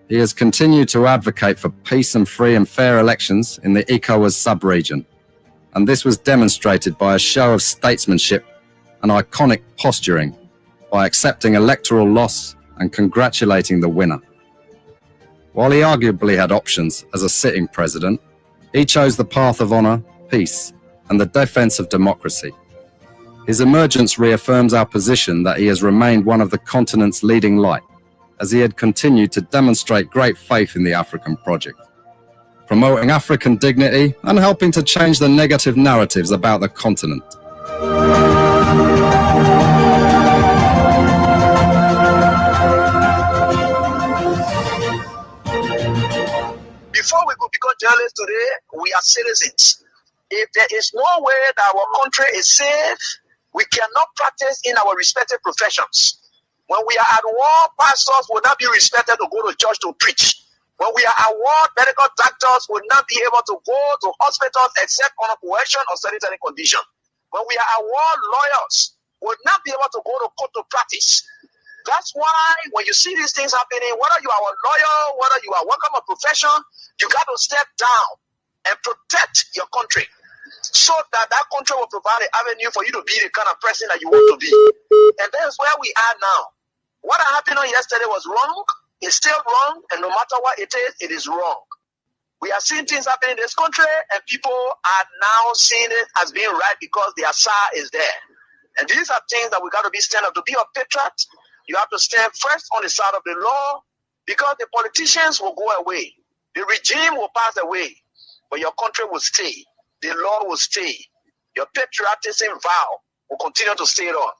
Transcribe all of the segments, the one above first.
he has continued to advocate for peace and free and fair elections in the ECOWAS sub-region, and this was demonstrated by a show of statesmanship and iconic posturing by accepting electoral loss and congratulating the winner. While he arguably had options as a sitting president, he chose the path of honour, peace, and the defence of democracy. His emergence reaffirms our position that he has remained one of the continent's leading light, as he had continued to demonstrate great faith in the African project, promoting African dignity and helping to change the negative narratives about the continent. Before we could become journalists today, we are citizens. If there is no way that our country is safe, we cannot practice in our respective professions. When we are at war, pastors will not be respected to go to church to preach. When we are at war, medical doctors will not be able to go to hospitals except on a coercion or sanitary condition. When we are at war, lawyers will not be able to go to court to practice. That's why when you see these things happening, whether you are a lawyer, whether you are working a profession, you got to step down and protect your country so that that country will provide an avenue for you to be the kind of person that you want to be. And that's where we are now. What happened on yesterday was wrong. It's still wrong. And no matter what it is wrong. We are seeing things happening in this country, and people are now seeing it as being right because the Assad is there. And these are things that we got to be stand up. To be a patriot, you have to stand first on the side of the law, because the politicians will go away. The regime will pass away, but your country will stay. The law will stay. Your patriotism vow will continue to stay on.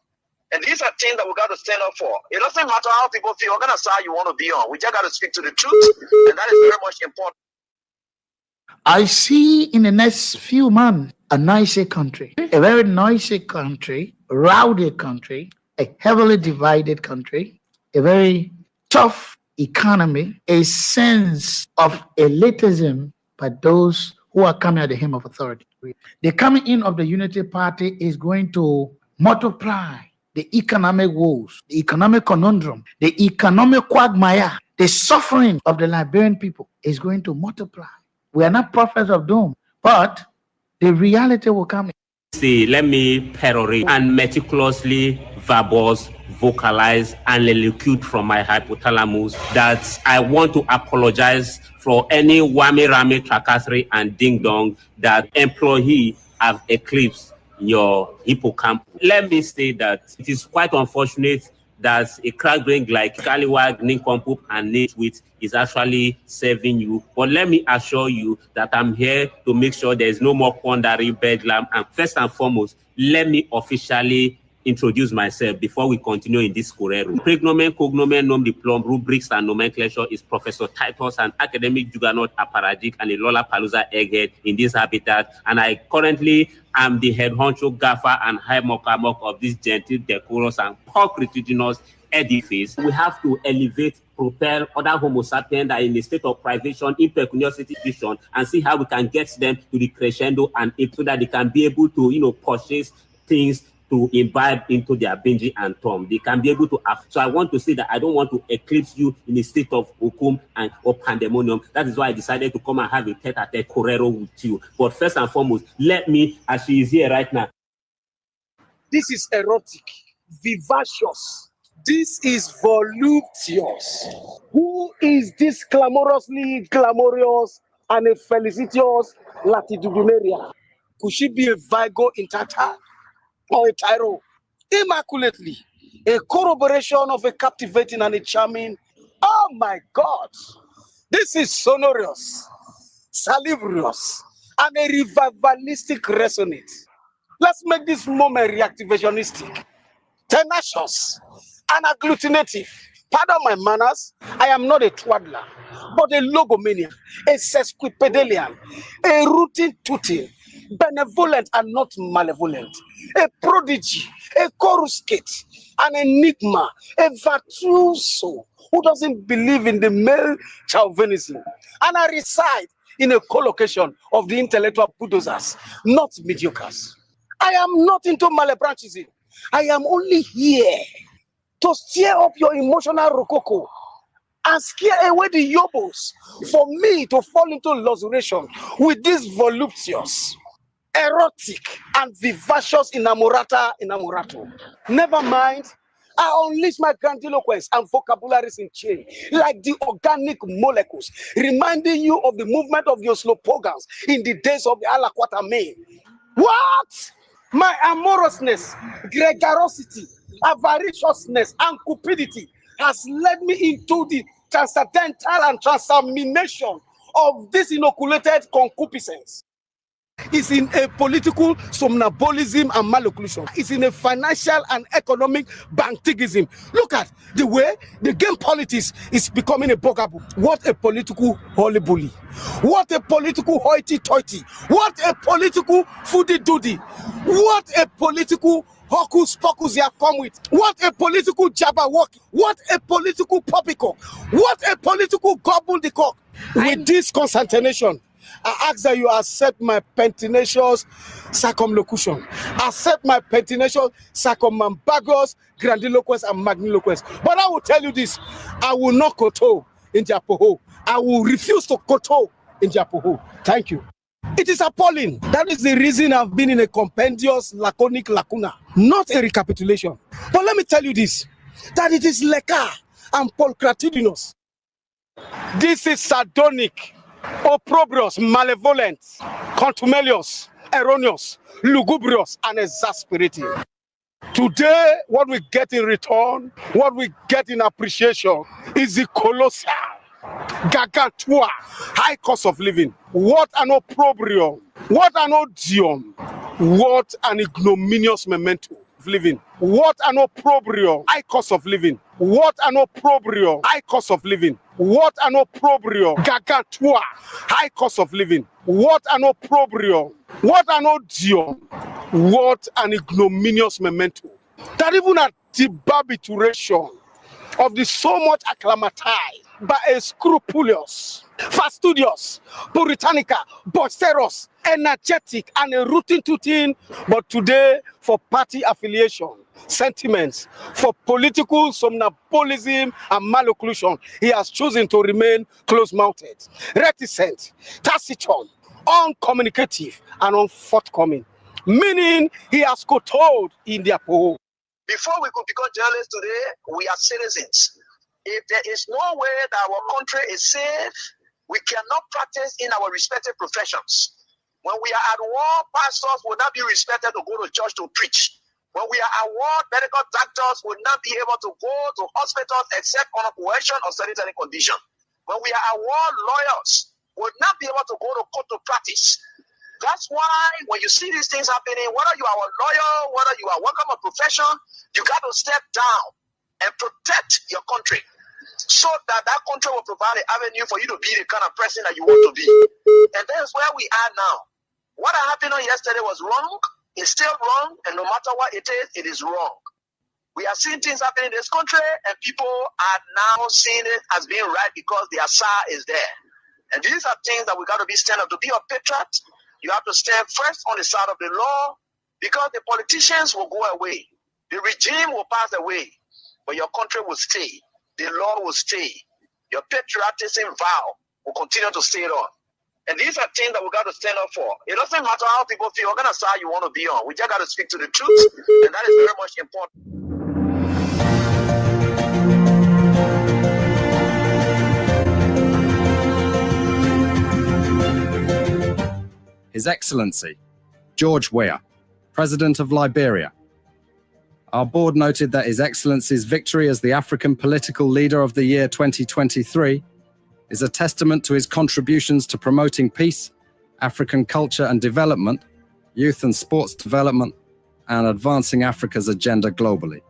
And these are things that we got to stand up for. It doesn't matter how people feel, what kind of side you want to be on. We just got to speak to the truth, and that is very much important. I see in the next few months a noisy country, a very noisy country, rowdy country, a heavily divided country, a very tough economy, a sense of elitism by those who are coming at the hem of authority. The coming in of the Unity Party is going to multiply the economic woes, the economic conundrum, the economic quagmire, the suffering of the Liberian people is going to multiply. We are not prophets of doom, but the reality will come. See, let me perorate and meticulously verbose, vocalize, and elucidate from my hypothalamus that I want to apologize for any whammy-rammy, tracassery, and ding-dong that employee have eclipsed your hippocampus. Let me say that it is quite unfortunate that a crack-brain like Scallywag, Nincompoop, and Nitwit is actually serving you. But let me assure you that I'm here to make sure there is no more quandary, bedlam, and first and foremost, let me officially introduce myself before we continue in this career. Pregnomen, cognomen, nom diplom, rubrics, and nomenclature is Professor Titus, an academic juggernaut, apparatchik, and a Lollapalooza egghead in this habitat. And I currently am the head honcho, gaffer, and high mock of this gentle, decorous, and pulchritudinous edifice. We have to elevate, propel other Homo sapiens that are in a state of privation, impecuniosity, vision, and see how we can get them to the crescendo and so that they can be able to, purchase things to imbibe into their binge and tom. They can be able to have. So I want to say that I don't want to eclipse you in a state of hukum or pandemonium. That is why I decided to come and have a tete-a-tete correro with you. But first and foremost, let me, as she is here right now. This is erotic, vivacious. This is voluptuous. Who is this clamorously glamorous and a felicitous latitudinaria? Could she be a Vigo in Tata? Or a tyro, immaculately, a corroboration of a captivating and a charming. Oh my God, this is sonorous, salubrious, and a revivalistic resonance. Let's make this moment reactivationistic, tenacious, and agglutinative. Pardon my manners, I am not a twaddler, but a logomaniac, a sesquipedalian, a rooting tooting, benevolent and not malevolent, a prodigy, a coruscate, an enigma, a virtuoso who doesn't believe in the male chauvinism. And I reside in a collocation of the intellectual bulldozers, not mediocres. I am not into malebranchism. I am only here to stir up your emotional rococo and scare away the yobos for me to fall into lustration with this voluptuous, erotic, and vivacious inamorato. Never mind, I unleash my grandiloquence and vocabularies in chain, like the organic molecules, reminding you of the movement of your slowpogans in the days of the Alaquata main. What? My amorousness, gregariosity, avariciousness, and cupidity has led me into the transcendental and transformation of this inoculated concupiscence. It's in a political somnambulism and malocclusion. It's in a financial and economic bantigism. Look at the way the game politics is becoming a bugaboo. What a political holy bully. What a political hoity-toity. What a political foodie-doody. What a political hocus pocus you have come with. What a political jabberwocky. What a political poppycock. What a political gobbledygook. With this consternation, I ask that you accept my pertinacious circumlocution. Accept my pertinacious circumambagous grandiloquence and magniloquence. But I will tell you this, I will not koto in Japoho. I will refuse to koto in Japoho. Thank you. It is appalling. That is the reason I've been in a compendious laconic lacuna, not a recapitulation. But let me tell you this, that it is leca and pulchritudinous. This is sardonic, opprobrious, malevolent, contumelious, erroneous, lugubrious, and exasperating. Today, what we get in return, what we get in appreciation, is the colossal, gargantua, high cost of living. What an opprobrium, what an odium, what an ignominious memento of living. What an opprobrium, high cost of living. What an opprobrium, high cost of living. What an opprobrium, gargantua, high cost of living. What an opprobrium, what an odium, what an ignominious memento. That even at the barbituration of the so much acclimatized by a scrupulous, fastidious, puritanica, boisterous, energetic, and a routine, but today for party affiliation, sentiments, for political somnambulism and malocclusion, he has chosen to remain close-mouthed, reticent, taciturn, uncommunicative, and unforthcoming, meaning he has kowtowed in their poll. Before we could become journalists today, we are citizens. If there is no way that our country is safe, we cannot practice in our respective professions. When we are at war, pastors will not be respected to go to church to preach. When we are at war, medical doctors will not be able to go to hospitals except on a coercion or sanitary condition. When we are at war, lawyers will not be able to go to court to practice. That's why when you see these things happening, whether you are a lawyer, whether you are working a profession, you got to step down and protect your country so that that country will provide an avenue for you to be the kind of person that you want to be. And that's where we are now. What happened on yesterday was wrong. It's still wrong. And no matter what it is wrong. We are seeing things happening in this country, and people are now seeing it as being right because the Asa is there. And these are things that we got to be stand up. To be a patriot, you have to stand first on the side of the law, because the politicians will go away. The regime will pass away, but your country will stay. The law will stay. Your patriotism vow will continue to stay on. And these are things that we got to stand up for. It doesn't matter how people feel, what kind of side you want to be on. We just got to speak to the truth, and that is very much important. His Excellency, George Weah, President of Liberia. Our board noted that His Excellency's victory as the African Political Leader of the Year 2023 is a testament to his contributions to promoting peace, African culture and development, youth and sports development, and advancing Africa's agenda globally.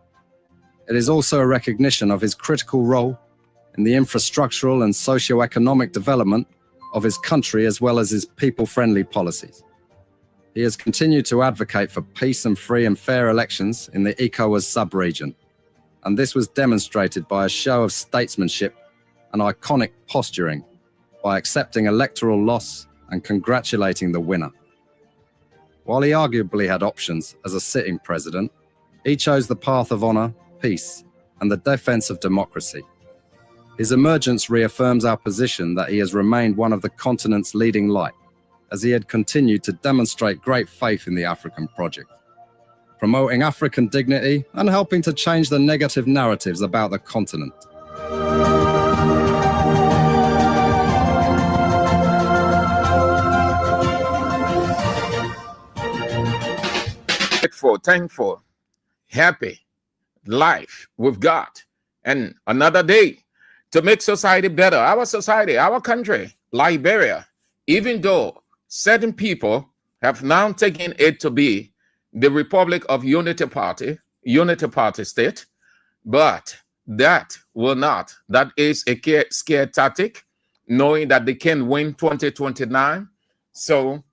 It is also a recognition of his critical role in the infrastructural and socio-economic development of his country, as well as his people-friendly policies. He has continued to advocate for peace and free and fair elections in the ECOWAS sub-region, and this was demonstrated by a show of statesmanship and iconic posturing by accepting electoral loss and congratulating the winner. While he arguably had options as a sitting president, he chose the path of honor, peace, and the defense of democracy. His emergence reaffirms our position that he has remained one of the continent's leading light, as he had continued to demonstrate great faith in the African project, promoting African dignity and helping to change the negative narratives about the continent. Grateful, thankful, happy life with God, and another day to make society better. Our society, our country, Liberia, even though certain people have now taken it to be the Republic of Unity Party state, but that will not. That is a scare tactic, knowing that they can win 2029. So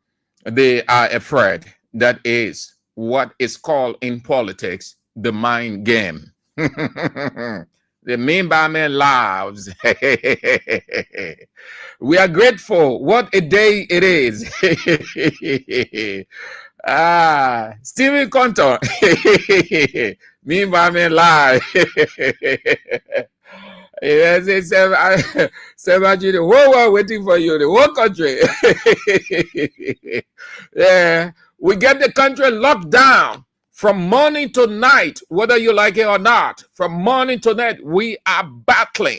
they are afraid. That is what is called in politics the mind game. The mean by man lives. We are grateful. What a day it is. Stephen Conto. Mean by man live. Yes, it's the whole world waiting for you, the whole country. Yeah, we get the country locked down from morning to night, whether you like it or not. From morning to night, we are battling.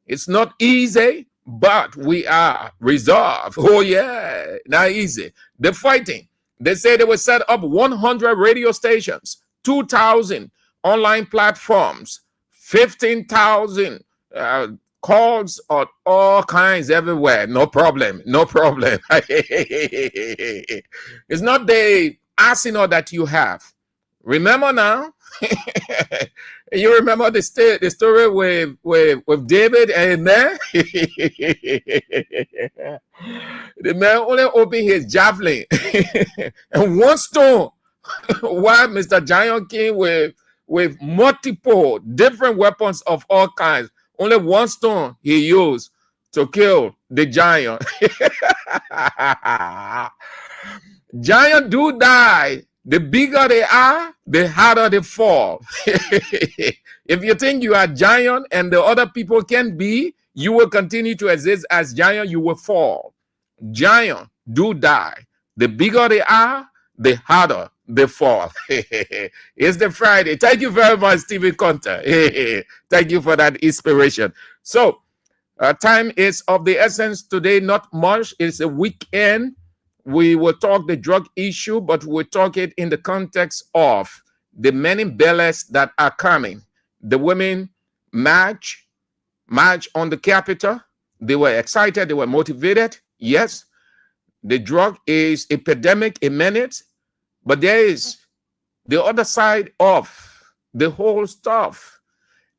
It's not easy, but we are resolved. Oh, yeah, not easy. They're fighting. They say they will set up 100 radio stations, 2,000 online platforms, 15,000 calls on all kinds everywhere. No problem. No problem. It's not the arsenal that you have. Remember now? You remember the story with David and man? The man only opened his javelin and one stone, while Mr. Giant came with multiple different weapons of all kinds. Only one stone he used to kill the giant. Giant do die. The bigger they are, the harder they fall. If you think you are giant and the other people can be, you will continue to exist as giant, you will fall. Giant do die. The bigger they are, the harder they fall. It's the Friday. Thank you very much, Stephen Conter. Thank you for that inspiration. So, time is of the essence today. Not much. It's a weekend. We will talk the drug issue, but we'll talk it in the context of the many ballets that are coming. The women march on the Capitol. They were excited. They were motivated. Yes, the drug is a epidemic, a menace, but there is the other side of the whole stuff.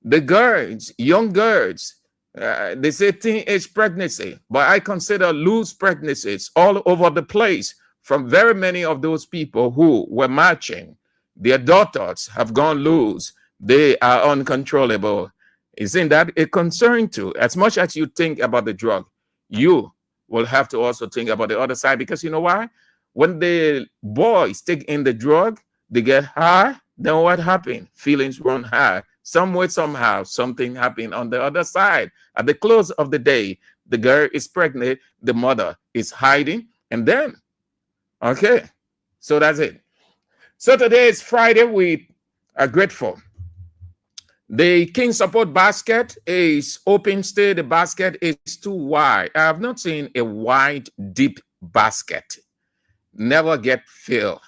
The girls, young girls, they say teenage pregnancy, but I consider loose pregnancies all over the place from very many of those people who were marching. Their daughters have gone loose. They are uncontrollable. Isn't that a concern too? As much as you think about the drug, you will have to also think about the other side, because you know why? When the boys take in the drug, they get high. Then what happened? Feelings run high. Some way, somehow, something happened on the other side. At the close of the day, the girl is pregnant, the mother is hiding, and then, okay, so that's it. So today is Friday. We are grateful. The King Support basket is open still. The basket is too wide. I have not seen a wide, deep basket. Never get filled.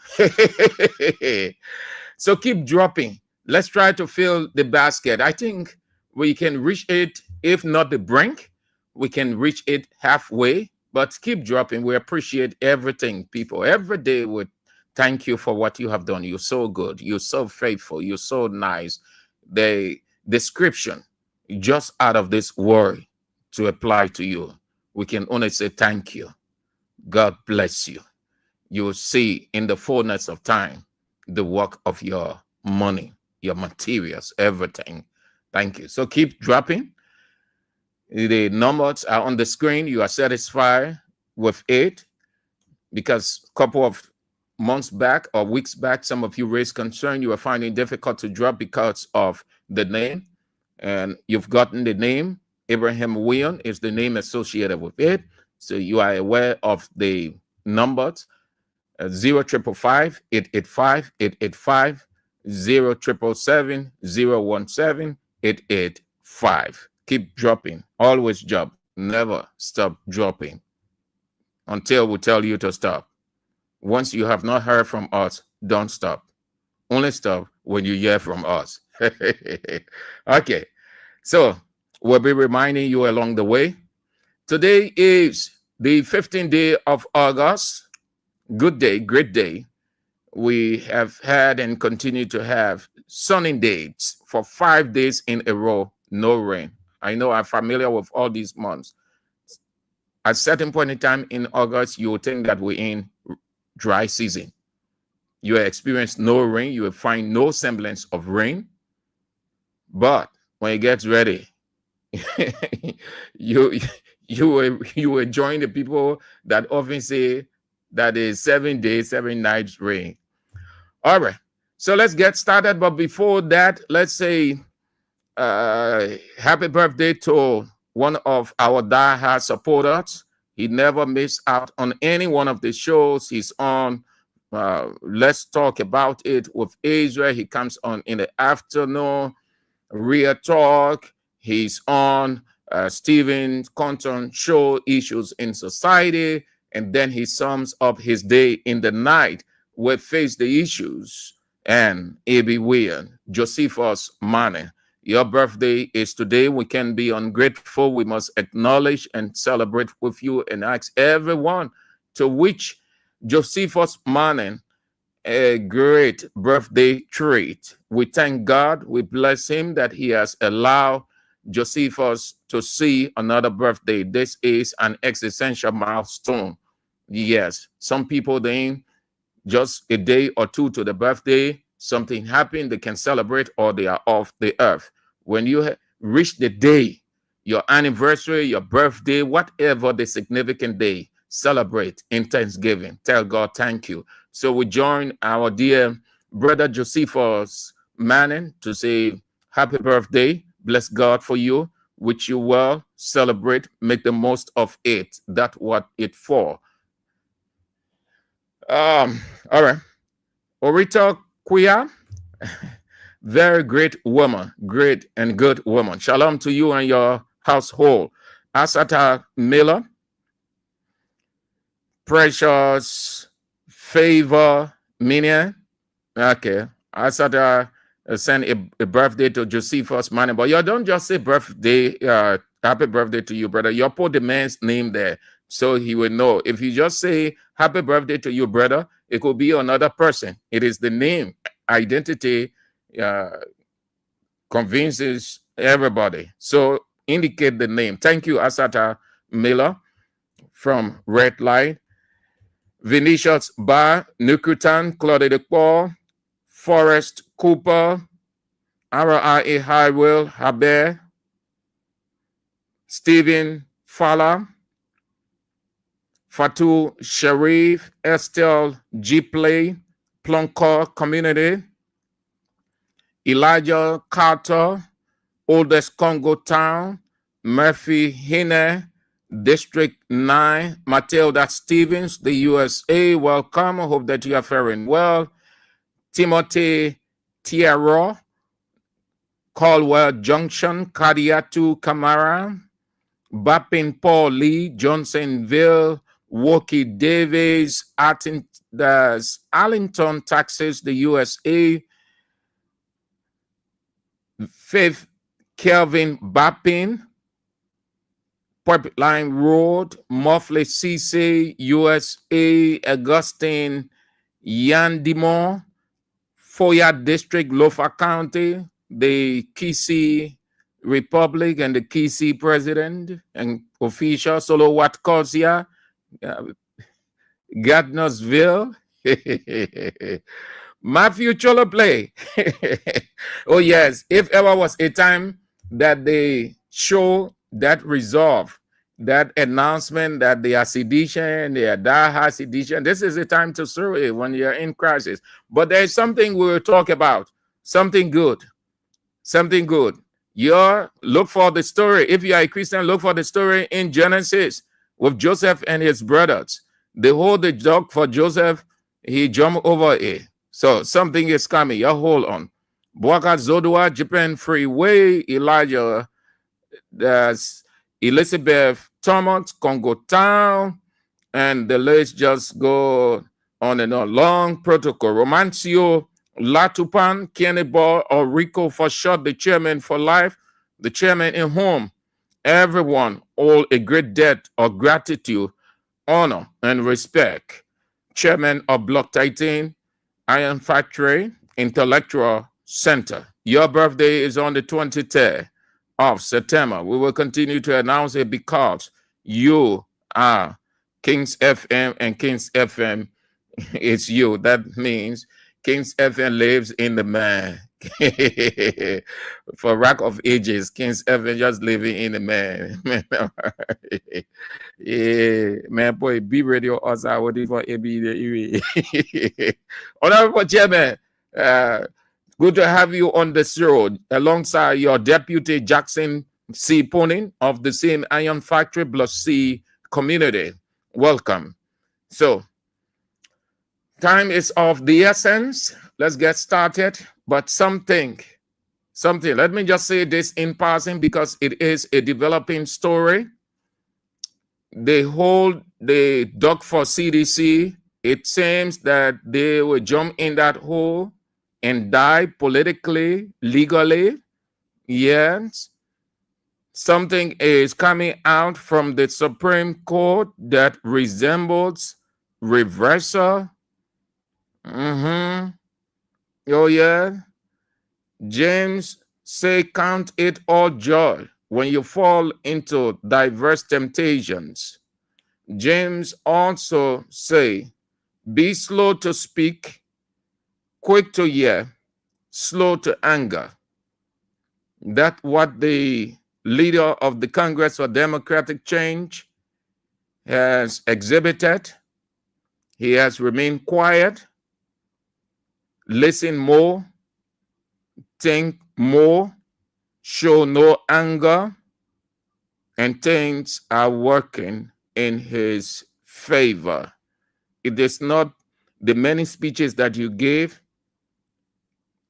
So keep dropping. Let's try to fill the basket. I think we can reach it, if not the brink, we can reach it halfway, but keep dropping. We appreciate everything, people. Every day we thank you for what you have done. You're so good. You're so faithful. You're so nice. The description just out of this word to apply to you, we can only say thank you. God bless you. You will see in the fullness of time the work of your money, your materials, everything. Thank you. So keep dropping. The numbers are on the screen. You are satisfied with it, because a couple of months back or weeks back, some of you raised concern. You were finding it difficult to drop because of the name, and you've gotten the name. Abraham William is the name associated with it. So you are aware of the numbers 0555 885 885 0777 017 885. Keep dropping, always drop, never stop dropping until we tell you to stop. Once you have not heard from us, don't stop. Only stop when you hear from us. Okay, so we'll be reminding you along the way. Today is the 15th day of August. Good day, great day. We have had and continue to have sunny days for 5 days in a row, no rain. I know I'm familiar with all these months. At a certain point in time in August, you will think that we're in dry season. You will experience no rain. You will find no semblance of rain. But when it gets ready, you will join the people that often say that is 7 days, 7 nights rain. All right, so let's get started. But before that, let's say happy birthday to one of our diehard supporters. He never missed out on any one of the shows he's on. Let's talk about it with Israel. He comes on in the afternoon. Real Talk. He's on Stephen Compton show, Issues in Society, and then he sums up his day in the night with Face the Issues and A.B. Weir, Josephus Mane. Your birthday is today. We can be ungrateful. We must acknowledge and celebrate with you and ask everyone to wish Josephus Mane a great birthday treat. We thank God. We bless him that he has allowed Josephus to see another birthday. This is an existential milestone. Yes, some people, they just a day or two to the birthday, something happened, they can celebrate, or they are off the earth. When you reach the day, your anniversary, your birthday, whatever the significant day, celebrate in thanksgiving. Tell God thank you. So we join our dear brother Josephus Manning to say happy birthday. Bless God for you. Wish you well. Celebrate. Make the most of it. That's what it's for. All right. Orita Kuya, very great woman, great and good woman. Shalom to you and your household. Asata Miller, Precious Favor Minia. Okay. Asata send a birthday to Josephus Manning. But you don't just say birthday, happy birthday to you, brother. You put the man's name there so he will know. If you just say happy birthday to you, brother, it could be another person. It is the name. Identity convinces everybody. So indicate the name. Thank you, Asata Miller from Red Light. Vinicius Bar, Nukutan, Claude de Paul, Forrest Cooper, R.I.A. Highwell, Haber, Stephen Fowler, Fatou Sharif, Estelle Gipley, Plunkor Community, Elijah Carter, Oldest Congo Town, Murphy Hine, District 9, Matilda Stevens, the USA. Welcome. I hope that you are faring well. Timothy Tiaro, Caldwell Junction, Kadiatu Camara, Bapin Paul Lee, Johnsonville, Woki Davis, Arlington, Texas, the USA. Faith Kelvin Bapin, Pipeline Road, Muffley CC, USA, Augustine Yandimo, Foya District, Lofa County, the Kisi Republic and the Kisi President and official, Solo Watcosia, Gardnersville, Matthew Cholo Play. Oh, yes, if ever was a time that they show that resolve, that announcement that they are sedition, they are diehard sedition, this is the time to serve it when you're in crisis. But there's something we'll talk about, something good, something good. Look for the story. If you are a Christian, look for the story in Genesis with Joseph and his brothers. They hold the dog for Joseph. He jumped over it. So something is coming. You hold on. Boakat Zodua, Japan Freeway, Elijah, there's Elizabeth Thomas, Congo Town, and the list just go on and on. Long protocol. Romancio, Latupan, Cannibal, or Rico for short, the chairman for life, the chairman in whom everyone owe a great debt of gratitude, honor, and respect. Chairman of Block 13, Iron Factory, Intellectual Center. Your birthday is on the 23rd of September. We will continue to announce it because you are Kings FM, and Kings FM is you. That means Kings FM lives in the man. For Rock of Ages, Kings FM just living in the man. Yeah, man, boy, be radio also waiting for AB. Honorable Chairman, good to have you on the show alongside your deputy Jackson C. Poning of the same Iron Factory Block C community. Welcome. So, time is of the essence. Let's get started. But something, let me just say this in passing because it is a developing story. They hold the dog for CDC. It seems that they will jump in that hole and die politically, legally. Yes. Something is coming out from the Supreme Court that resembles reversal. Oh, yeah. James say, count it all joy when you fall into diverse temptations. James also say, be slow to speak, quick to hear, slow to anger. That's what the leader of the Congress for Democratic Change has exhibited. He has remained quiet, listen more, think more, show no anger, and things are working in his favor. It is not the many speeches that you gave,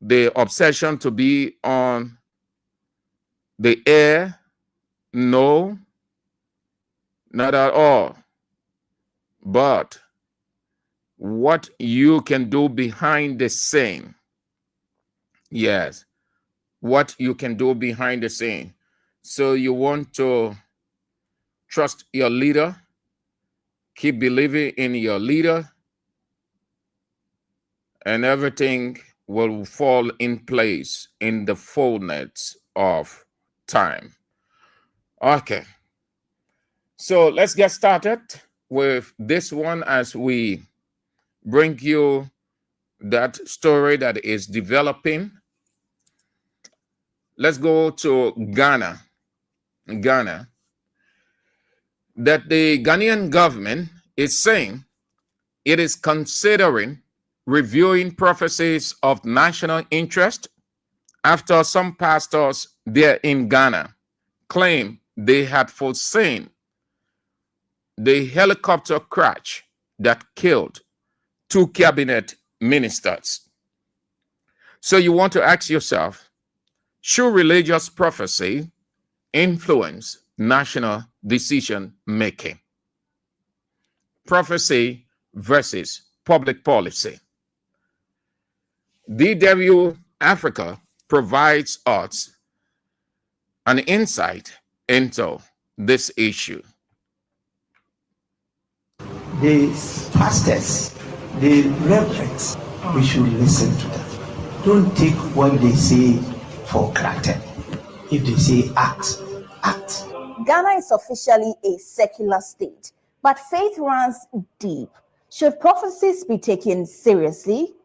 the obsession to be on the air. No, not at all. But what you can do behind the scene. Yes, what you can do behind the scene. So you want to trust your leader, keep believing in your leader, and everything will fall in place in the fullness of time. Okay, so let's get started with this one as we bring you that story that is developing. Let's go to Ghana. That the Ghanaian government is saying it is considering reviewing prophecies of national interest after some pastors there in Ghana claim they had foreseen the helicopter crash that killed 2 cabinet ministers. So you want to ask yourself, should religious prophecy influence national decision making? Prophecy versus public policy. DW Africa provides us an insight into this issue. The pastors, the reverends, we should listen to them. Don't take what they say for granted. If they say act, act. Ghana is officially a secular state, but faith runs deep. Should prophecies be taken seriously?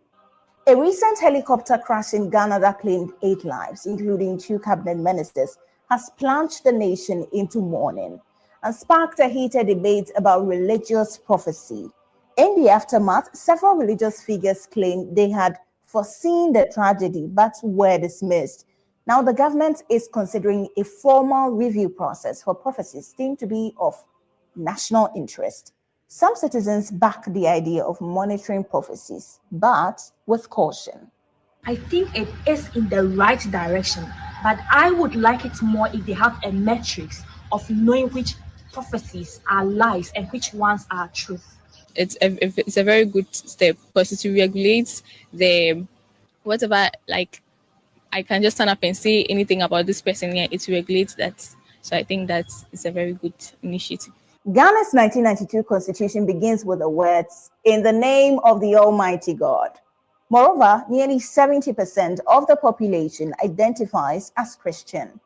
A recent helicopter crash in Ghana that claimed 8 lives, including 2 cabinet ministers, has plunged the nation into mourning and sparked a heated debate about religious prophecy. In the aftermath, several religious figures claimed they had foreseen the tragedy but were dismissed. Now, the government is considering a formal review process for prophecies deemed to be of national interest. Some citizens back the idea of monitoring prophecies, but with caution. I think it is in the right direction, but I would like it more if they have a metrics of knowing which prophecies are lies and which ones are truth. It's a very good step because it regulates the whatever, like I can just stand up and say anything about this person here. It regulates that. So I think that it's a very good initiative. Ghana's 1992 constitution begins with the words, "In the name of the Almighty God." Moreover, nearly 70% of the population identifies as Christian.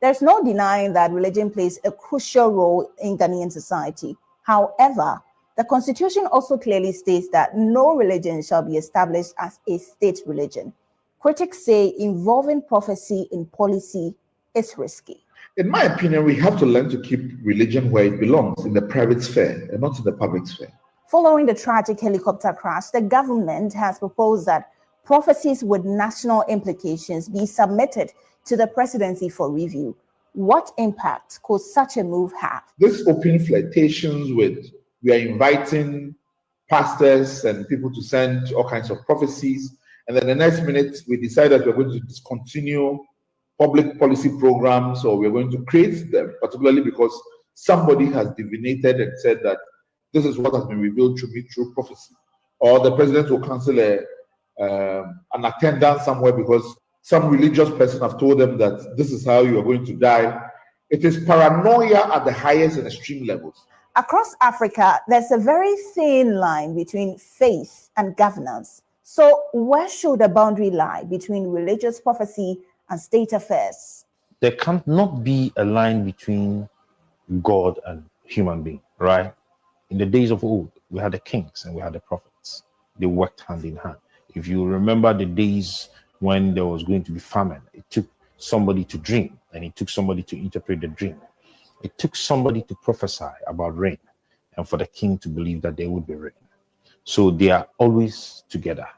There's no denying that religion plays a crucial role in Ghanaian society. However, the constitution also clearly states that no religion shall be established as a state religion. Critics say involving prophecy in policy is risky. In my opinion, we have to learn to keep religion where it belongs, in the private sphere and not in the public sphere. Following the tragic helicopter crash, the government has proposed that prophecies with national implications be submitted to the presidency for review. What impact could such a move have? This open flirtations with, we are inviting pastors and people to send all kinds of prophecies, and then the next minute we decide that we're going to discontinue public policy programs, or we're going to create them, particularly because somebody has divinated and said that this is what has been revealed to me through prophecy. Or the president will cancel an attendance somewhere because some religious person have told them that this is how you are going to die. It is paranoia at the highest and extreme levels. Across Africa, there's a very thin line between faith and governance. So where should the boundary lie between religious prophecy and state affairs? There cannot be a line between God and human being, right? In the days of old, we had the kings and we had the prophets. They worked hand in hand. If you remember the days when there was going to be famine, it took somebody to dream and it took somebody to interpret the dream. It took somebody to prophesy about rain and for the king to believe that there would be rain. So they are always together.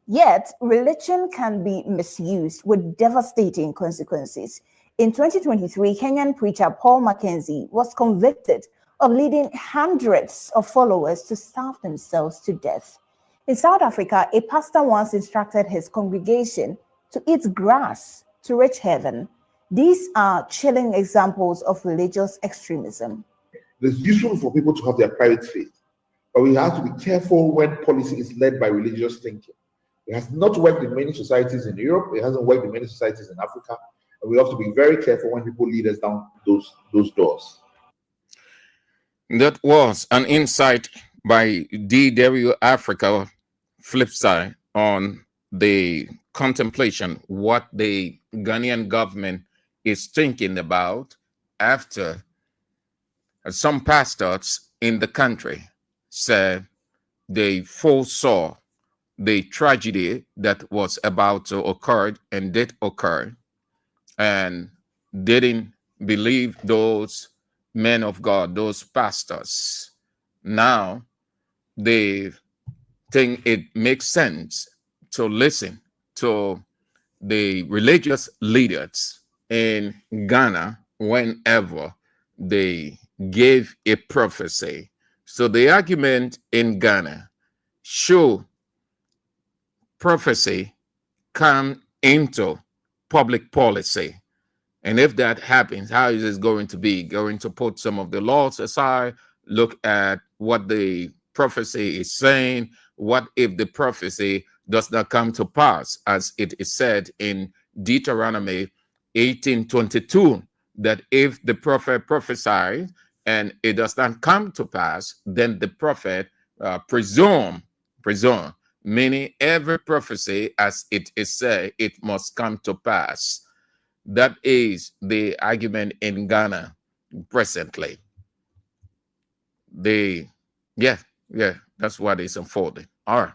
Yet, religion can be misused with devastating consequences. In 2023, Kenyan preacher Paul Mackenzie was convicted of leading hundreds of followers to starve themselves to death. In South Africa, a pastor once instructed his congregation to eat grass to reach heaven. These are chilling examples of religious extremism. It's useful for people to have their private faith, but we have to be careful when policy is led by religious thinking. It has not worked in many societies in Europe. It hasn't worked in many societies in Africa. And we have to be very careful when people lead us down those doors. That was an insight by DW Africa flip side on the contemplation, what the Ghanaian government is thinking about after some pastors in the country said they foresaw the tragedy that was about to occur and did occur, and didn't believe those men of God, those pastors. Now they think it makes sense to listen to the religious leaders in Ghana whenever they give a prophecy. So the argument in Ghana, should prophecy come into public policy? And if that happens, how is this going to be? Going to put some of the laws aside, look at what the prophecy is saying. What if the prophecy does not come to pass, as it is said in Deuteronomy 18:22, that if the prophet prophesies and it does not come to pass, then the prophet presume, meaning every prophecy, as it is said, it must come to pass. That is the argument in Ghana presently. That's what is unfolding. All right.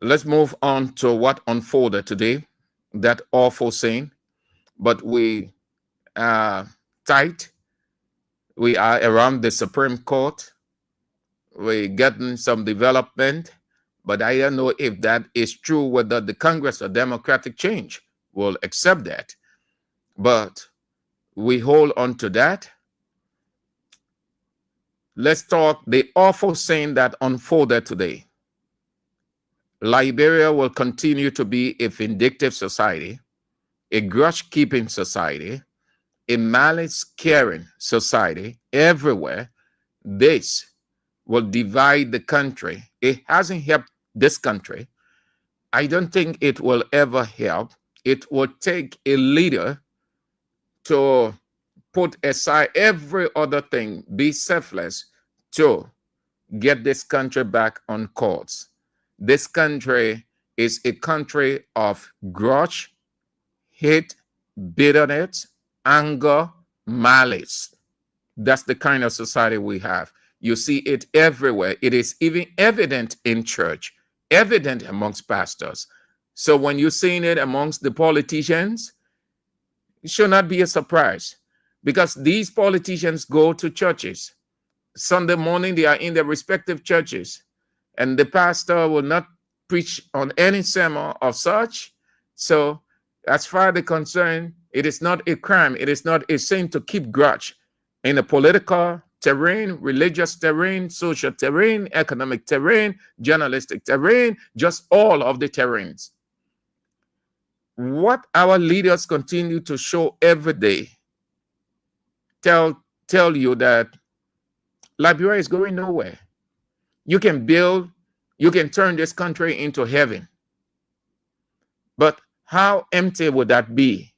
Let's move on to what unfolded today, that awful scene. But we are tight. We are around the Supreme Court. We're getting some development, but I don't know if that is true, whether the Congress or Democratic change will accept that. But we hold on to that. Let's talk the awful scene that unfolded today. Liberia will continue to be a vindictive society, a grudge-keeping society, a malice-caring society everywhere. This will divide the country. It hasn't helped this country. I don't think it will ever help. It will take a leader to put aside every other thing, be selfless, to get this country back on course. This country is a country of grudge, hate, bitterness, anger, malice. That's the kind of society we have. You see it everywhere. It is even evident in church, evident amongst pastors. So when you're seeing it amongst the politicians, it should not be a surprise, because these politicians go to churches. Sunday morning, they are in their respective churches, and the pastor will not preach on any sermon of such. So as far as they're concerned, it is not a crime. It is not a sin to keep grudge in the political terrain, religious terrain, social terrain, economic terrain, journalistic terrain, just all of the terrains. What our leaders continue to show every day tell you that Liberia is going nowhere. You can turn this country into heaven. But how empty would that be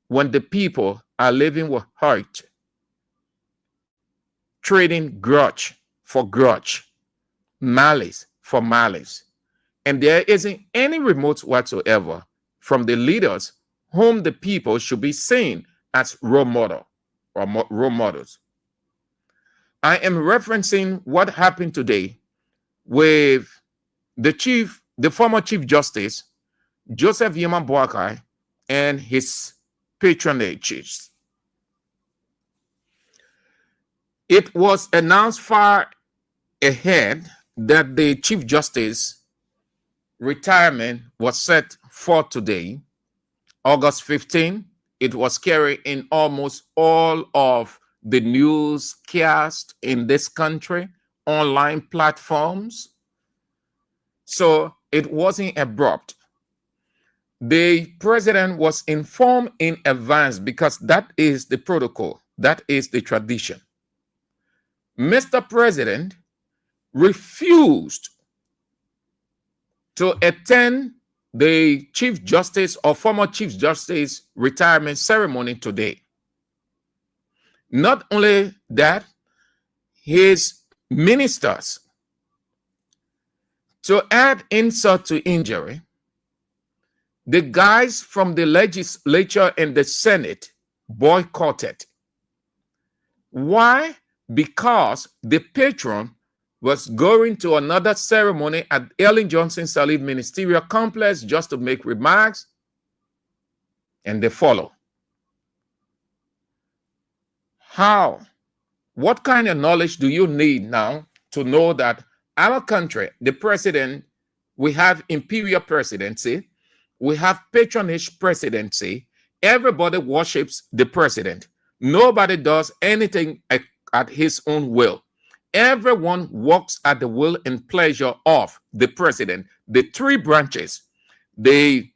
when the people are living with hurt, trading grudge for grudge, malice for malice, and there isn't any remorse whatsoever from the leaders whom the people should be seen as role models. I am referencing what happened today with the former Chief Justice, Joseph Yeman Boakai, and his patronages. It was announced far ahead that the Chief Justice retirement was set for today, August 15. It was carried in almost all of the newscast in this country, online platforms. So it wasn't abrupt. The president was informed in advance because that is the protocol, that is the tradition. Mr. President refused to attend the Chief Justice or former Chief Justice retirement ceremony today. Not only that, his ministers, to add insult to injury, the guys from the legislature and the Senate boycotted. Why? Because the patron was going to another ceremony at Ellen Johnson Sirleaf Ministerial Complex just to make remarks, and they follow. How? What kind of knowledge do you need now to know that our country, the president, we have imperial presidency, we have patronage presidency, everybody worships the president. Nobody does anything at his own will. Everyone works at the will and pleasure of the president. The three branches, the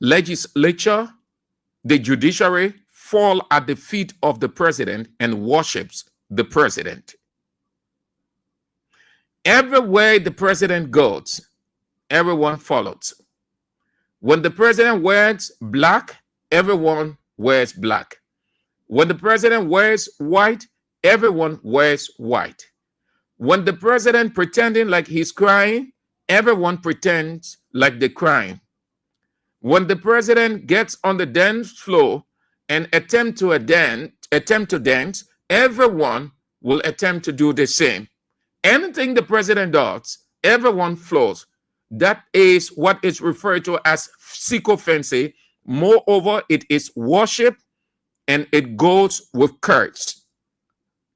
legislature, the judiciary, fall at the feet of the president and worships the president. Everywhere the president goes, everyone follows. When the president wears black, everyone wears black. When the president wears white, everyone wears white. When the president pretending like he's crying, everyone pretends like they're crying. When the president gets on the dance floor and attempt to dance, everyone will attempt to do the same. Anything the president does, everyone flows. That is what is referred to as sycophancy. Moreover, it is worship, and it goes with curse.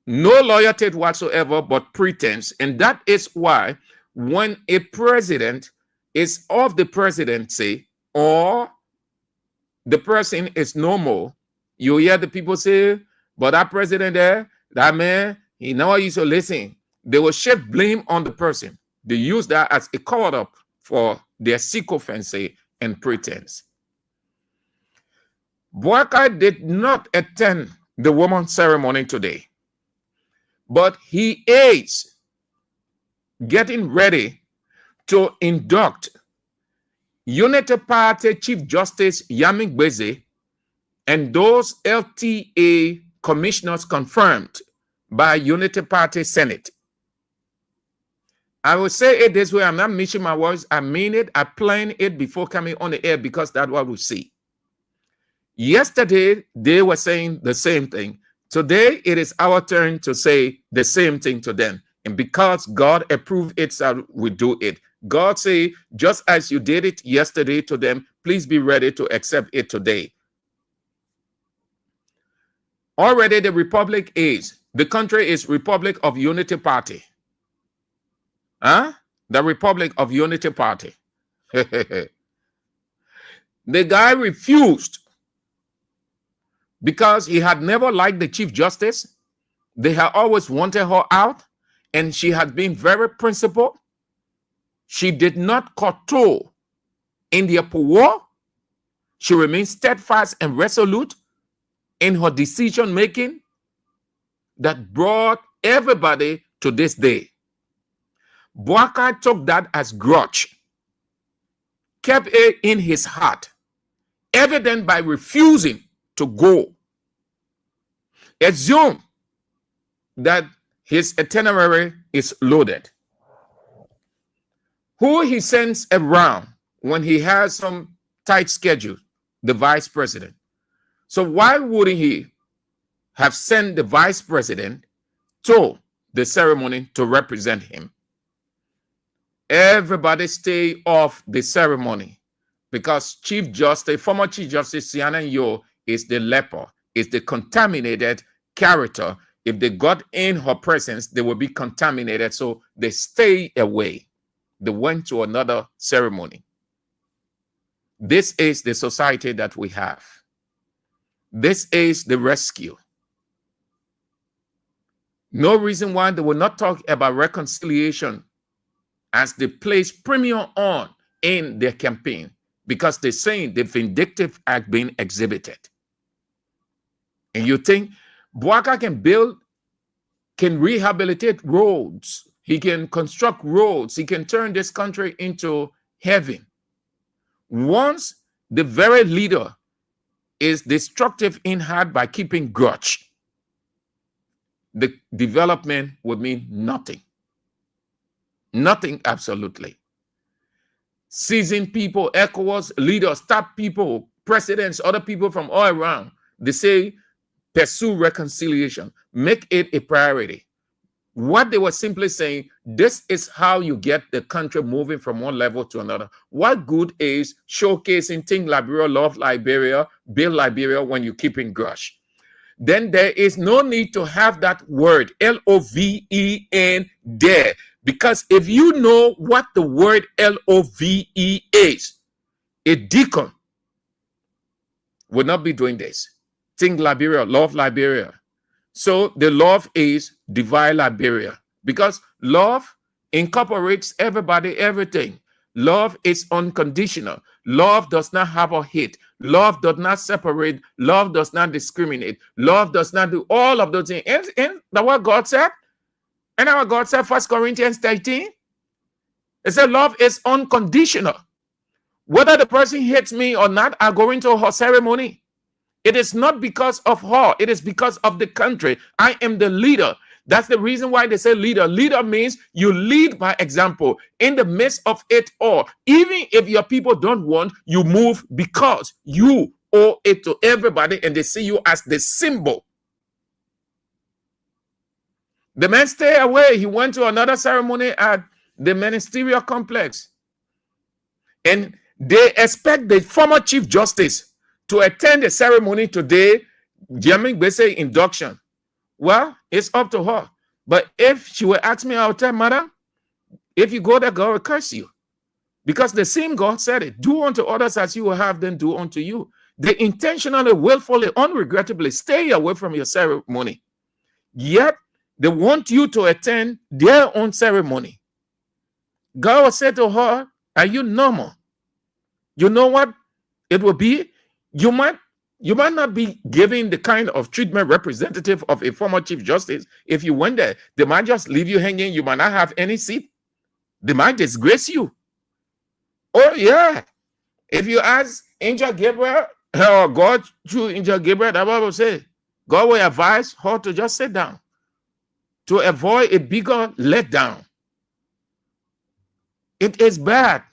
No loyalty whatsoever, but pretense. And that is why when a president is of the presidency or the person is normal, you hear the people say, but that president there, that man, he never used to listen. They will shift blame on the person. They use that as a cover-up for their sycophancy and pretense. Boakai did not attend the woman's ceremony today, but he is getting ready to induct Unity Party Chief Justice Yami Gbeze and those LTA commissioners confirmed by Unity Party Senate. I will say it this way, I'm not mixing my words, I mean it, I planned it before coming on the air because that's what we see. Yesterday, they were saying the same thing. Today, it is our turn to say the same thing to them. And because God approved it, so we do it. God say, just as you did it yesterday to them, please be ready to accept it today. Already the country is Republic of Unity Party. Huh? The Republic of Unity Party. The guy refused because he had never liked the Chief Justice. They had always wanted her out, and she had been very principled. She did not kowtow in the power. She remained steadfast and resolute in her decision making that brought everybody to this day. Boakai took that as grudge, kept it in his heart, evident by refusing to go. Assume that his itinerary is loaded. Who he sends around when he has some tight schedule? The vice president. So why wouldn't he have sent the vice president to the ceremony to represent him? Everybody stay off the ceremony because former Chief Justice Siana Yo is the leper, is the contaminated character. If they got in her presence, they will be contaminated. So they stay away. They went to another ceremony. This is the society that we have. This is the rescue. No reason why they will not talk about reconciliation as they place premium on in their campaign, because they're saying the vindictive act being exhibited. And you think Boakai can rehabilitate roads, he can construct roads, he can turn this country into heaven. Once the very leader is destructive in heart by keeping grudge, the development would mean nothing. Nothing, absolutely. Seasoned people, ECOWAS leaders, top people, presidents, other people from all around, they say, pursue reconciliation, make it a priority. What they were simply saying, this is how you get the country moving from one level to another. What good is showcasing Think Liberia, Love Liberia, Build Liberia when you keep in grudge? Then there is no need to have that word, L-O-V-E-N, there. Because if you know what the word L-O-V-E is, a deacon would not be doing this. Think Liberia, Love Liberia. So the love is Divine Liberia, because love incorporates everybody, everything. Love is unconditional. Love does not have a hate. Love does not separate. Love does not discriminate. Love does not do all of those things. And that's what God said. And our God said, 1 Corinthians 13, it said love is unconditional. Whether the person hates me or not, I go into her ceremony. It is not because of her. It is because of the country. I am the leader. That's the reason why they say leader. Leader means you lead by example in the midst of it all. Even if your people don't want, you move because you owe it to everybody and they see you as the symbol. The man stayed away. He went to another ceremony at the ministerial complex. And they expect the former Chief Justice to attend the ceremony today, Yami Gbeze induction. Well, it's up to her. But if she will ask me, I'll tell Madam, if you go there, God will curse you. Because the same God said it. Do unto others as you will have them do unto you. They intentionally, willfully, unregrettably stay away from your ceremony. Yet, they want you to attend their own ceremony. God said to her, are you normal? You know what it will be? You might not be giving the kind of treatment representative of a former Chief Justice. If you went there, they might just leave you hanging. You might not have any seat. They might disgrace you. Oh, yeah. If you ask Angel Gabriel, or God through Angel Gabriel, the Bible says, God will advise her to just sit down to avoid a bigger letdown. It is bad.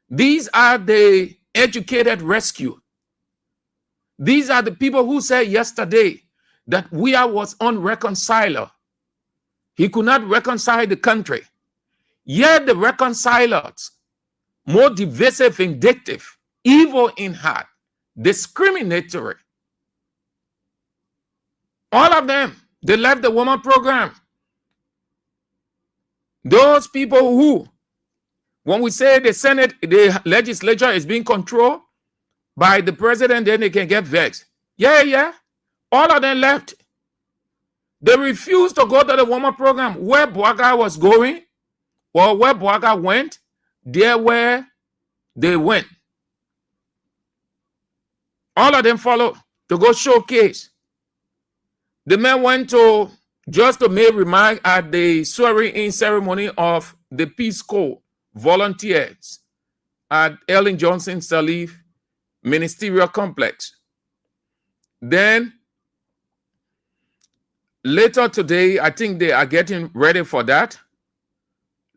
These are the educated rescue. These are the people who said yesterday that Weah was unreconcilable. He could not reconcile the country. Yet the reconcilers, more divisive, vindictive, evil in heart, discriminatory. All of them, they left the woman program. Those people who, when we say the Senate, the legislature is being controlled by the president, then they can get vexed. Yeah. All of them left. They refused to go to the woman program. Where Boaga was going, or where Boaga went, there where they went. All of them followed to go showcase. The man went to just to make remark at the swearing-in ceremony of the Peace Corps volunteers at Ellen Johnson Sirleaf Ministerial Complex. Then later today, I think they are getting ready for that.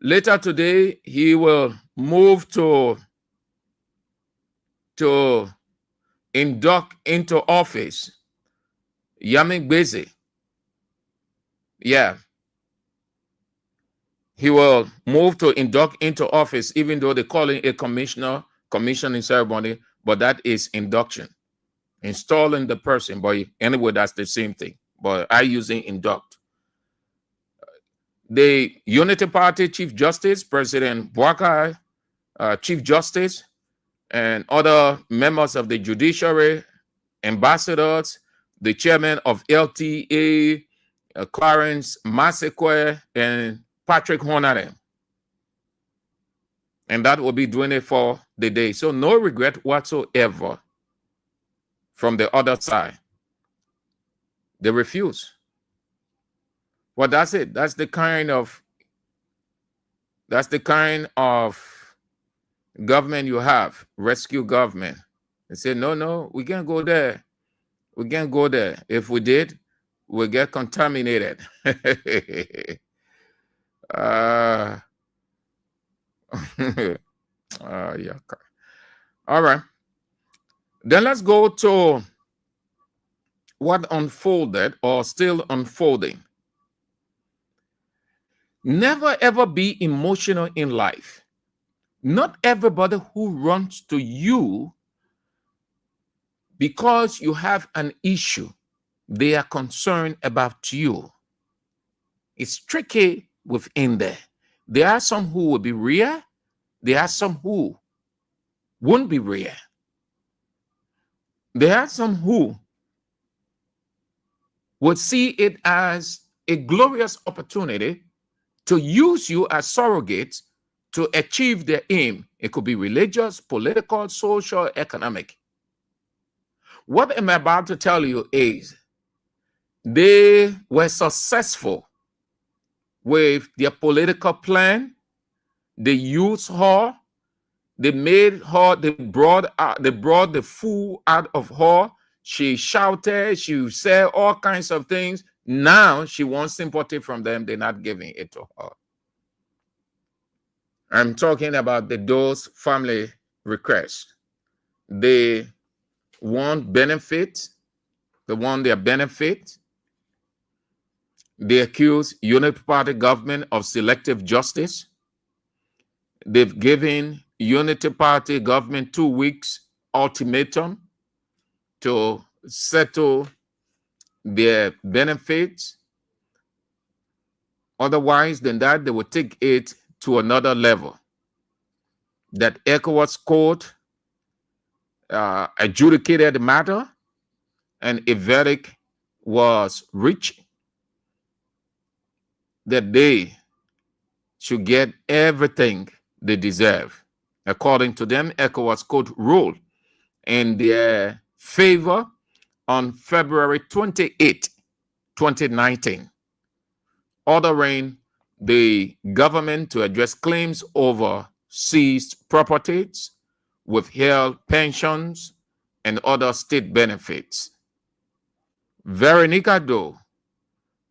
Later today, he will move to induct into office Yami Beze. Yeah. He will move to induct into office, even though they call it a commissioning ceremony, but that is induction. Installing the person, but anyway, that's the same thing. But I using induct. The Unity Party Chief Justice, President Boakai, Chief Justice, and other members of the judiciary, ambassadors, the chairman of LTA, Clarence Masekwe, and Patrick Honare. And that will be doing it for the day. So no regret whatsoever from the other side. They refuse. Well, that's it. That's the kind of government you have, rescue government. They say, no, we can't go there. We can't go there. If we did, we'll get contaminated. Yeah. All right. Then let's go to what unfolded or still unfolding. Never ever be emotional in life. Not everybody who runs to you because you have an issue, they are concerned about you. It's tricky within there. There are some who will be real. There are some who won't be real. There are some who would see it as a glorious opportunity to use you as surrogates to achieve their aim. It could be religious, political, social, economic. What I'm about to tell you is they were successful with their political plan. They used her. They made her, they brought the fool out of her. She shouted, she said all kinds of things. Now she wants sympathy from them. They're not giving it to her. I'm talking about the Doe's family request. They want benefit. They want their benefit. They accuse Unity Party government of selective justice. They've given Unity Party government 2 weeks ultimatum to settle their benefits. Otherwise than that, they will take it to another level. That ECOWAS court adjudicated the matter, and a verdict was reached that they should get everything they deserve. According to them, ECOWAS court ruled in their favor on February 28, 2019, ordering the government to address claims over seized properties, withheld pensions, and other state benefits. Veronica Doe,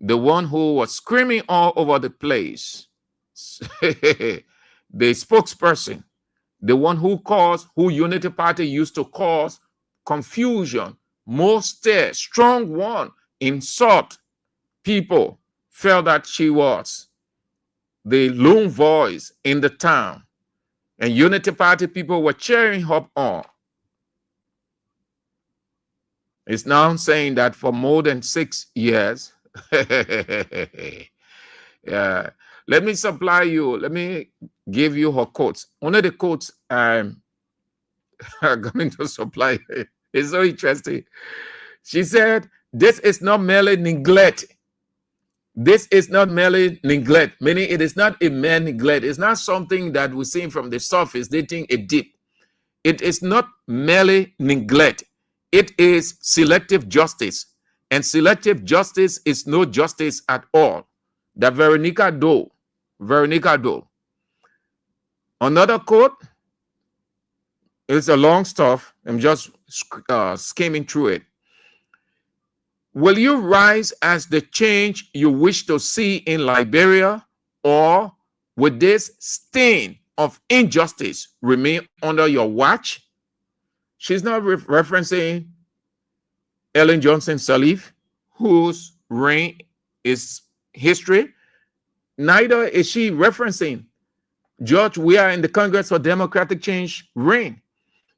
the one who was screaming all over the place, the spokesperson, the one who Unity Party used to cause confusion, most strong one, insult people, felt that she was the lone voice in the town, and Unity Party people were cheering her on. It's now saying that for more than 6 years, yeah. Let me give you her quotes. One of the quotes I'm going to supply is so interesting. She said, "This is not merely neglect. This is not merely neglect, meaning it is not a mere neglect. It's not something that we're seeing from the surface, dating a dip. It is not merely neglect. It is selective justice. And selective justice is no justice at all." That Veronica Doe. Another quote, it's a long stuff. I'm just skimming through it. "Will you rise as the change you wish to see in Liberia, or will this stain of injustice remain under your watch?" She's not referencing Ellen Johnson Sirleaf, whose reign is history. Neither is she referencing George Weah in the Congress for Democratic Change reign.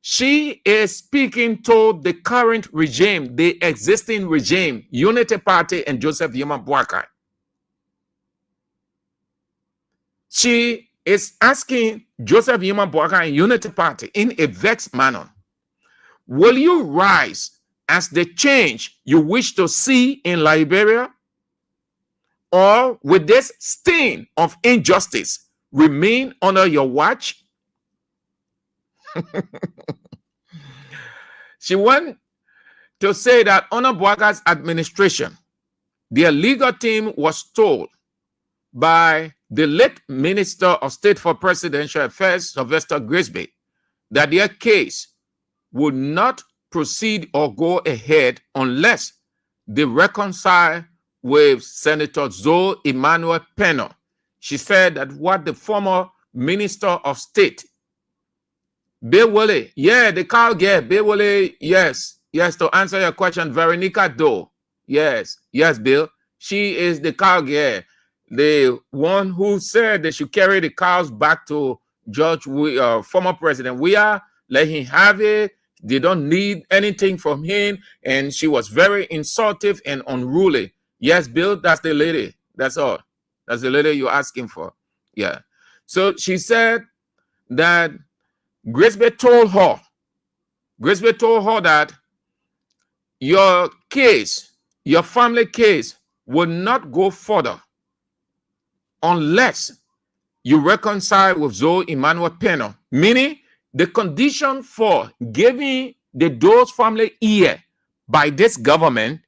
She is speaking to the current regime, the existing regime, Unity Party and Joseph Yuma Boakai. She is asking Joseph Yuma Boakai and Unity Party in a vexed manner, will you rise as the change you wish to see in Liberia, or will this stain of injustice remain under your watch? She went to say that under Boakai's administration, their legal team was told by the late Minister of State for Presidential Affairs, Sylvester Grisby, that their case would not proceed or go ahead unless they reconcile with Senator Zoe Emmanuel Peno. She said that what the former Minister of State, Bewole, yeah, the cow girl, Bewole, yes, to answer your question, Veronica Doe, yes, Bill, she is the cow girl, the one who said they should carry the cows back to former President Weah, let him have it. They don't need anything from him, and she was very insultive and unruly. Yes, Bill, that's the lady. That's all. That's the lady you're asking for. Yeah. So she said that Grisby told her that your case, your family case, will not go further unless you reconcile with Zoe Emmanuel Peno, meaning the condition for giving the Doe's family ear by this government,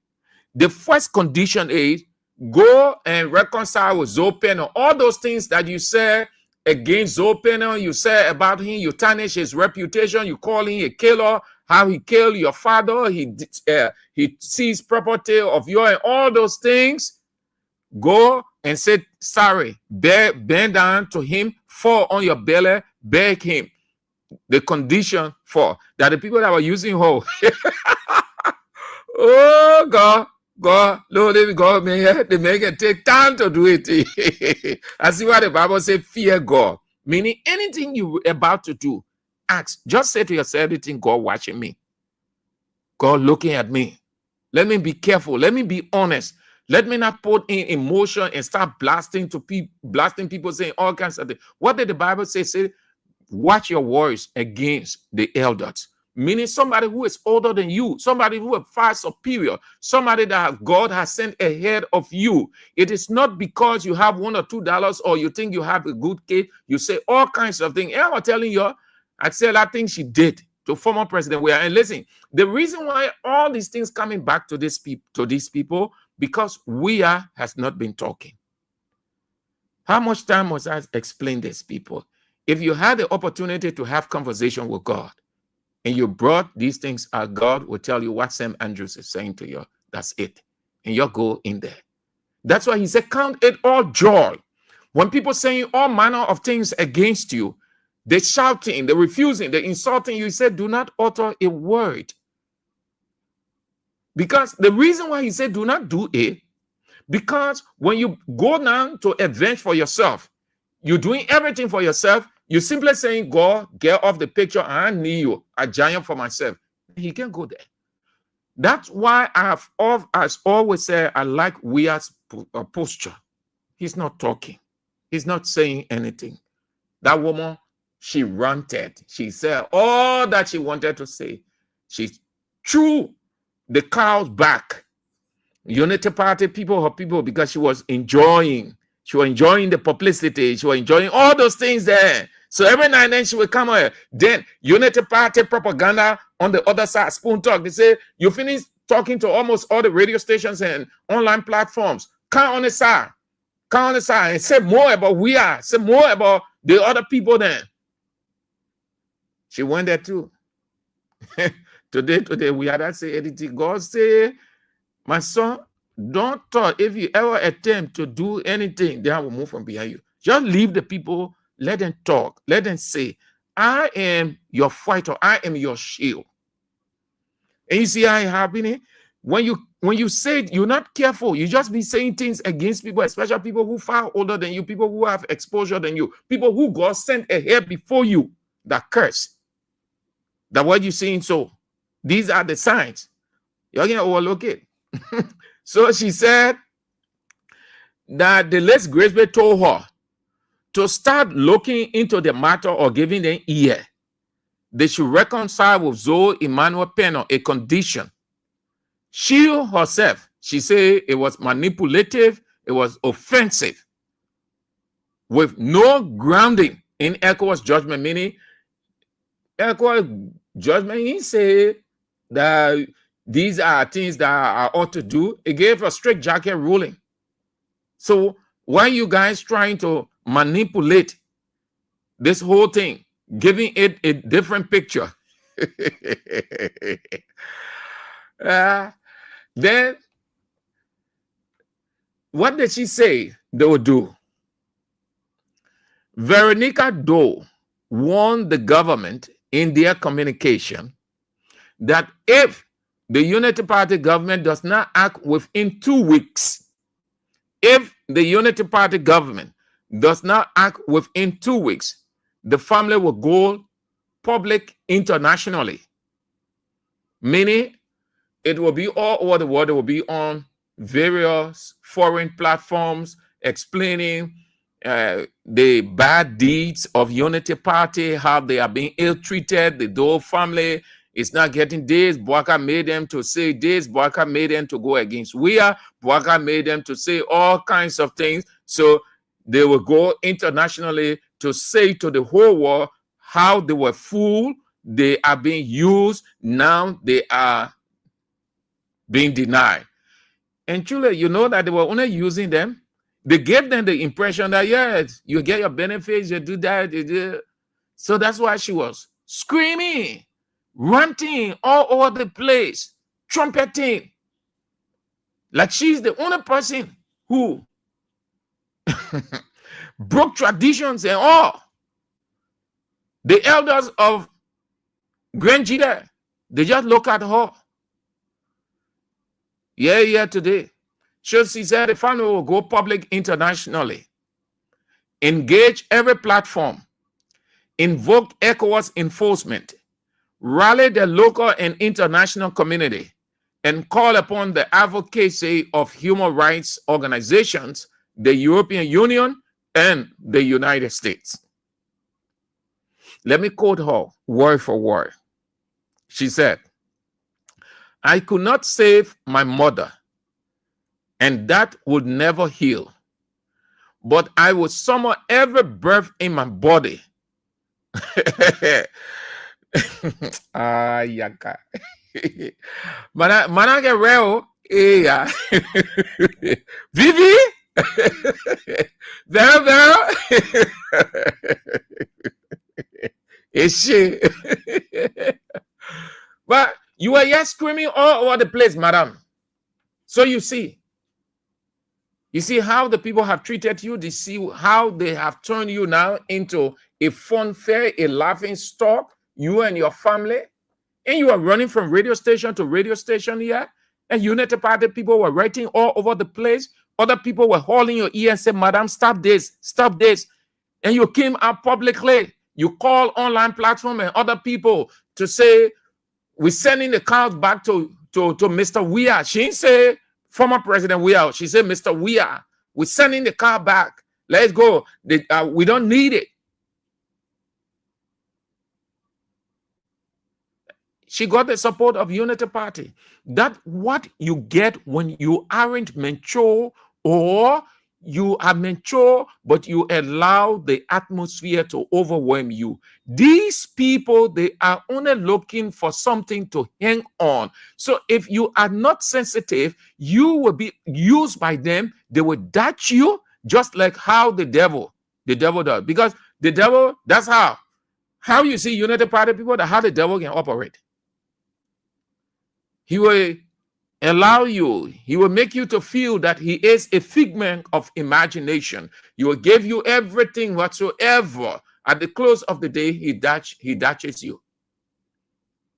the first condition is go and reconcile with Zoe Peno. All those things that you say against Zoe Peno, you say about him, you tarnish his reputation, you call him a killer, how he killed your father, he seized property of yours, and all those things. Go and say sorry, bend down to him, fall on your belly, beg him. The condition for that the people that were using her, oh God, Lord, God, man, they make it take time to do it. I see what the Bible says, fear God. Meaning anything you're about to do, ask. Just say to yourself, everything God watching me. God looking at me. Let me be careful. Let me be honest. Let me not put in emotion and start blasting people saying all kinds of things. What did the Bible say? Say, watch your words against the elders. meaning somebody who is older than you, somebody who is far superior, somebody that God has sent ahead of you. It is not because you have $1 or $2 or you think you have a good kid. You say all kinds of things. And I was telling you, I said that thing she did to former President. And listen, the reason why all these things coming back to these people, because has not been talking. How much time must I explain this, people? If you had the opportunity to have conversation with God and you brought these things out, God will tell you what Sam Andrews is saying to you. That's it. And you go in there. That's why he said, count it all joy. When people saying all manner of things against you, they're shouting, they're refusing, they're insulting you. He said, do not utter a word. Because the reason why he said, do not do it, because when you go down to avenge for yourself, you're doing everything for yourself. You're simply saying, God, get off the picture. I need you, a giant for myself. He can't go there. That's why I've always said I like Weir's posture. He's not talking. He's not saying anything. That woman, she ranted. She said all that she wanted to say. She threw the cows back. Unity Party people, her people, because she was enjoying the publicity. She was enjoying all those things there. So every now and then she would come here. Then Unity Party propaganda on the other side, Spoon Talk. They say, you finish talking to almost all the radio stations and online platforms. Come on the side. Come on the side and say more about say more about the other people then. She went there too. Today, we had that say anything. God say, my son, don't talk. If you ever attempt to do anything, they will move from behind you. Just leave the people, let them talk, let them say, I am your fighter, I am your shield. And you see how it's happening? When you say it, you're not careful. You just be saying things against people, especially people who far older than you, people who have exposure than you, people who God sent ahead before you that curse. That what you're saying, so these are the signs. You're going to overlook it. So she said that the late Grace told her to start looking into the matter or giving them ear. They should reconcile with Zoe Emmanuel Pena, a condition. She herself, she said it was manipulative, it was offensive, with no grounding in ECOWAS judgment, meaning ECOWAS judgment, he said that these are things that are ought to do. It gave a straight jacket ruling. So why are you guys trying to manipulate this whole thing, giving it a different picture? Then what did she say they would do? Veronica Doe warned the government in their communication that if the Unity Party government does not act within 2 weeks, if the Unity Party government does not act within 2 weeks, the family will go public internationally. Meaning, it will be all over the world. It will be on various foreign platforms explaining the bad deeds of Unity Party, how they are being ill-treated, the Doe family is not getting this. Bwaka made them to say this. Bwaka made them to go against Bwaka made them to say all kinds of things. So they will go internationally to say to the whole world how they were fooled. They are being used. Now they are being denied. And truly, you know that they were only using them. They gave them the impression that, yes, you get your benefits, you do that. You do. So that's why she was screaming, ranting all over the place, trumpeting, like she's the only person who broke traditions and all. The elders of Grand Jida, they just look at her. Yeah, today. So she said the family will go public internationally, engage every platform, invoke ECOWAS enforcement, rally the local and international community, and call upon the advocacy of human rights organizations, the European Union, and the United States. Let me quote her word for word. She said, I could not save my mother, and that would never heal. But I would summon every breath in my body. Yaka. Mana Guerrero. Yeah. Vivi. There. Is she? But you were here screaming all over the place, madam. So you see how the people have treated you. You see how they have turned you now into a fun fair, a laughing stock, you and your family. And you are running from radio station to radio station here. And Unity Party people were writing all over the place. Other people were holding your ear and said, madam, stop this, stop this. And you came out publicly. You call online platform and other people to say, we're sending the cows back to Mr. Weir. She didn't say former President Weir. She said, Mr. Weir, we're sending the car back. Let's go. We don't need it. She got the support of Unity Party. That's what you get when you aren't mature, or you are mature, but you allow the atmosphere to overwhelm you. These people, they are only looking for something to hang on. So if you are not sensitive, you will be used by them. They will dodge you, just like how the devil does. Because the devil, that's how you see Unity Party people, how the devil can operate. He will allow you, he will make you to feel that he is a figment of imagination. He will give you everything whatsoever. At the close of the day, he dodges you.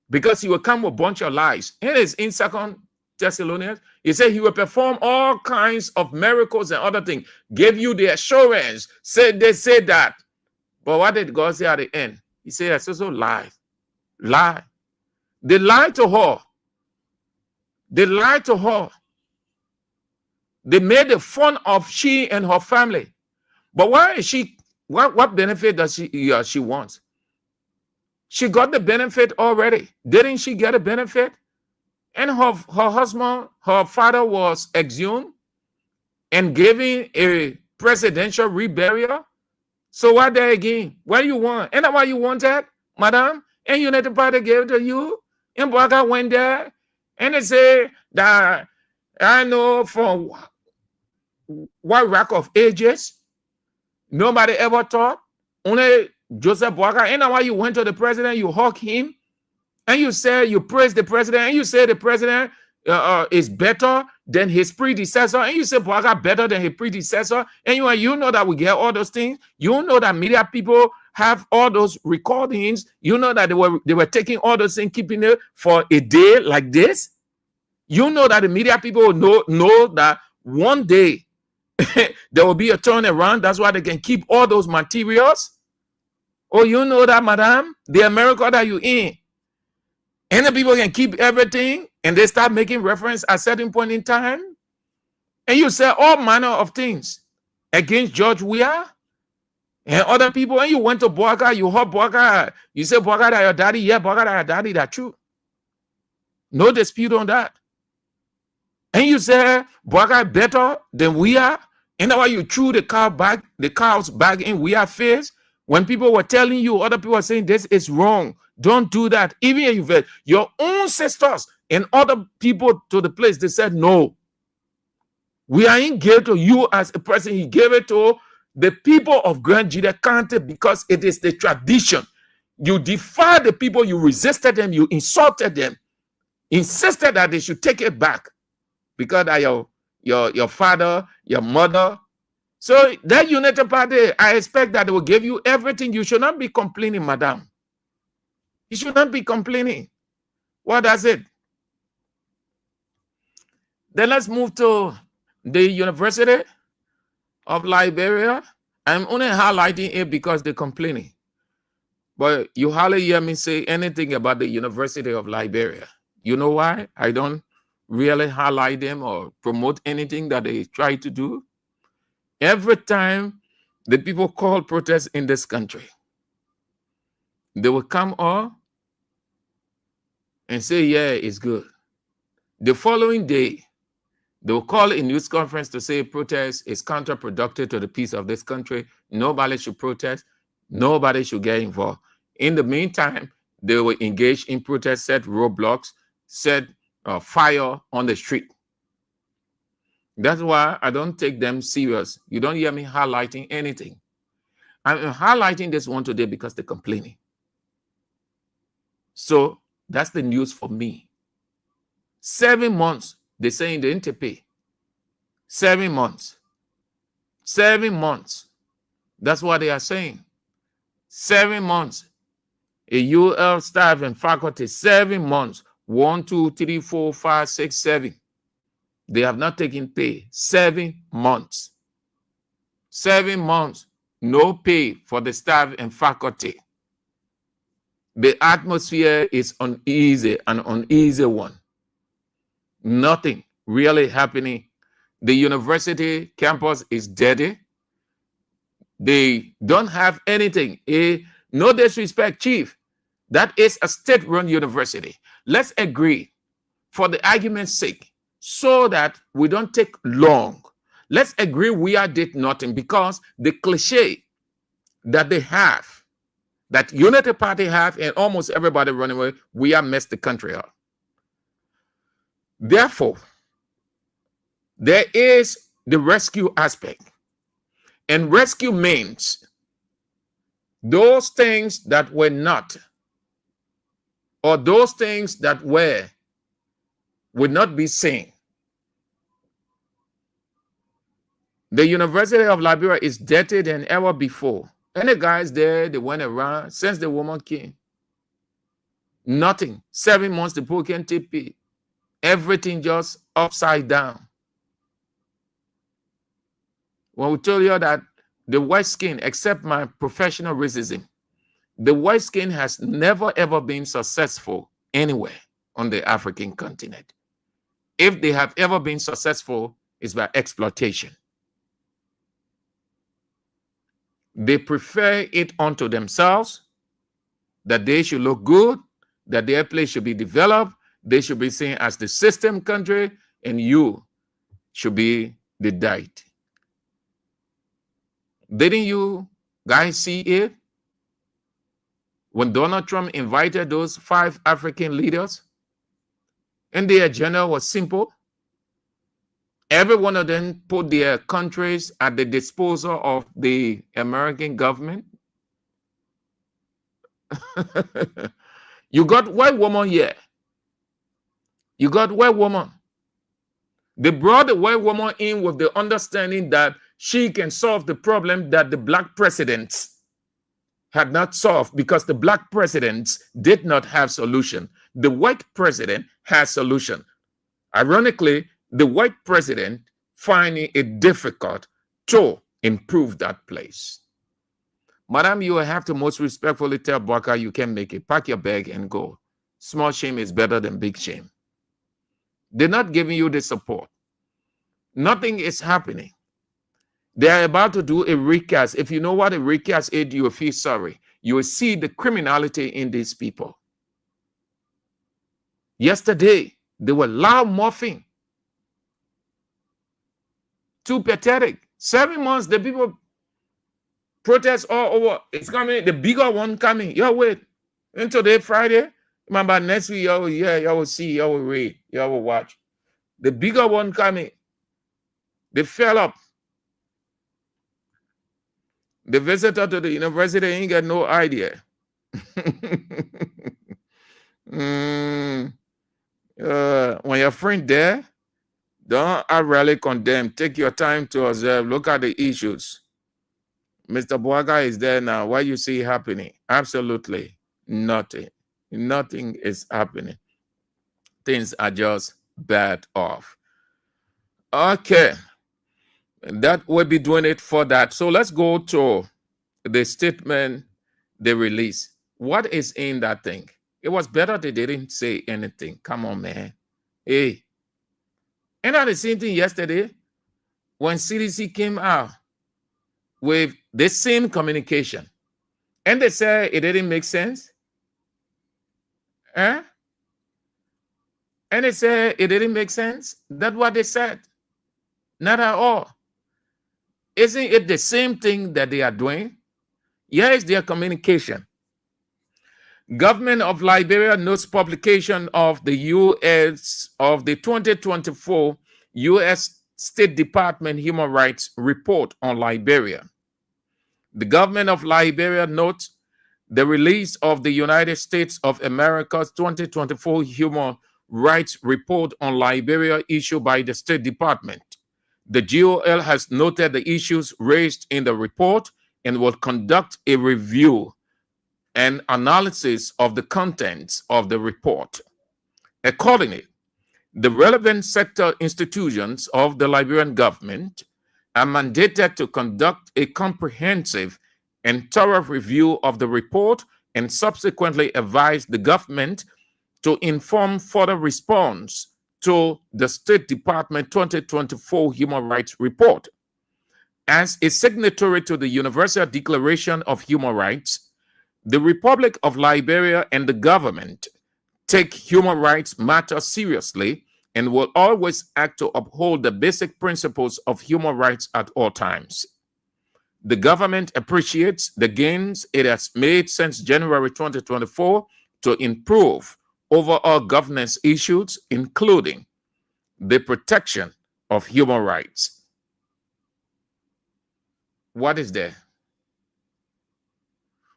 Because he will come with a bunch of lies. It is in 2 Thessalonians. He said he will perform all kinds of miracles and other things. Give you the assurance. They said that. But what did God say at the end? He said, it's also lie. Lie. They lied to her. They lied to her. They made the fun of she and her family. But why is she? What benefit does she want? She got the benefit already. Didn't she get a benefit? And her husband, her father was exhumed and given a presidential reburial. So what there again? What do you want? And what you wanted, madam? And United Party gave it to you. And Boaga went there. And they say that I know from what rack of ages, nobody ever thought, only Joseph Boaga. And now you went to the president, you hug him, and you say, you praise the president, and you say the president is better than his predecessor, and you say Boaga better than his predecessor, and you know that we get all those things. You know that media people have all those recordings. You know that they were taking all those things, keeping it for a day like this. You know that the media people know that one day there will be a turnaround. That's why they can keep all those materials. Oh, you know that, madam, the America that you're in. And the people can keep everything, and they start making reference at a certain point in time. And you say all manner of things against George Weah and other people. And you went to Boaga, you heard Boaga, you say Boaga that your daddy, yeah, Boaga that your daddy, that's true. No dispute on that. And you say Boaga better than Weah, and that's why you threw the cows back in Weah's face. When people were telling you, other people were saying this is wrong. Don't do that. Even if you've your own sisters and other people to the place, they said, no. We ain't gave to you as a person. He gave it to the people of Grand Judah County because it is the tradition. You defied the people, you resisted them, you insulted them, insisted that they should take it back because that your father, your mother. So that United Party, I expect that they will give you everything. You should not be complaining, madam. You should not be complaining. What does it? Then let's move to the University of Liberia. I'm only highlighting it because they're complaining. But you hardly hear me say anything about the University of Liberia. You know why? I don't really highlight them or promote anything that they try to do. Every time the people call protests in this country, they will come or and say, yeah, it's good. The following day, they will call a news conference to say protest is counterproductive to the peace of this country. Nobody should protest. Nobody should get involved. In the meantime, they will engage in protest, set roadblocks, set fire on the street. That's why I don't take them serious. You don't hear me highlighting anything. I'm highlighting this one today because they're complaining. So that's the news for me. 7 months, they're saying they didn't pay. 7 months. 7 months. That's what they are saying. 7 months. A UL staff and faculty, 7 months. 1, 2, 3, 4, 5, 6, 7. They have not taken pay. 7 months. 7 months. No pay for the staff and faculty. The atmosphere is uneasy, an uneasy one. Nothing really happening. The university campus is dirty. They don't have anything. No disrespect, Chief. That is a state-run university. Let's agree, for the argument's sake, so that we don't take long. Let's agree we did nothing, because the cliche that they have, that Unity Party have, and almost everybody running away, we have messed the country up. Therefore, there is the rescue aspect. And rescue means those things that were not, or those things that were, would not be seen. The University of Liberia is dirtier than ever before. And the guys there, they went around since the woman came. Nothing. 7 months, the poor can TP. Everything just upside down. When we told you that the white skin, except my professional racism, the white skin has never ever been successful anywhere on the African continent. If they have ever been successful, it's by exploitation. They prefer it unto themselves, that they should look good, that their place should be developed, they should be seen as the system country, and you should be the diet. Didn't you guys see it? When Donald Trump invited those 5 African leaders, and their agenda was simple. Every one of them put their countries at the disposal of the American government. You got white woman here. You got white woman. They brought the white woman in with the understanding that she can solve the problem that the black presidents had not solved, because the black presidents did not have solution. The white president has solution. Ironically, the white president finding it difficult to improve that place. Madam, you will have to most respectfully tell Baka you can make it. Pack your bag and go. Small shame is better than big shame. They're not giving you the support. Nothing is happening. They are about to do a recast. If you know what a recast is, you will feel sorry. You will see the criminality in these people. Yesterday, they were loud morphing. Too pathetic. 7 months, the people protest all over. It's coming, the bigger one coming. Y'all wait until today, Friday. Remember, next week, y'all will hear, y'all will see, y'all will read, y'all will watch. The bigger one coming. They fell up. The visitor to the university ain't got no idea. When your friend there, don't really condemn. Take your time to observe. Look at the issues. Mr. Boaga is there now. What you see happening? Absolutely nothing. Nothing is happening. Things are just bad off. Okay. That will be doing it for that. So let's go to the statement they released. What is in that thing? It was better they didn't say anything. Come on, man. Hey. And I the same thing yesterday when CDC came out with the same communication. And they said it didn't make sense. Eh? And they said it didn't make sense. That's what they said. Not at all. Isn't it the same thing that they are doing? Here is their communication. Government of Liberia notes publication of the U.S. of the 2024 U.S. State Department Human Rights Report on Liberia. The government of Liberia notes the release of the United States of America's 2024 Human Rights Report on Liberia issued by the State Department. The GOL has noted the issues raised in the report and will conduct a review and analysis of the contents of the report. Accordingly, the relevant sector institutions of the Liberian government are mandated to conduct a comprehensive and thorough review of the report and subsequently advise the government to inform further response to the State Department 2024 Human Rights Report. As a signatory to the Universal Declaration of Human Rights, the Republic of Liberia and the government take human rights matters seriously and will always act to uphold the basic principles of human rights at all times. The government appreciates the gains it has made since January 2024 to improve overall governance issues, including the protection of human rights. What is there?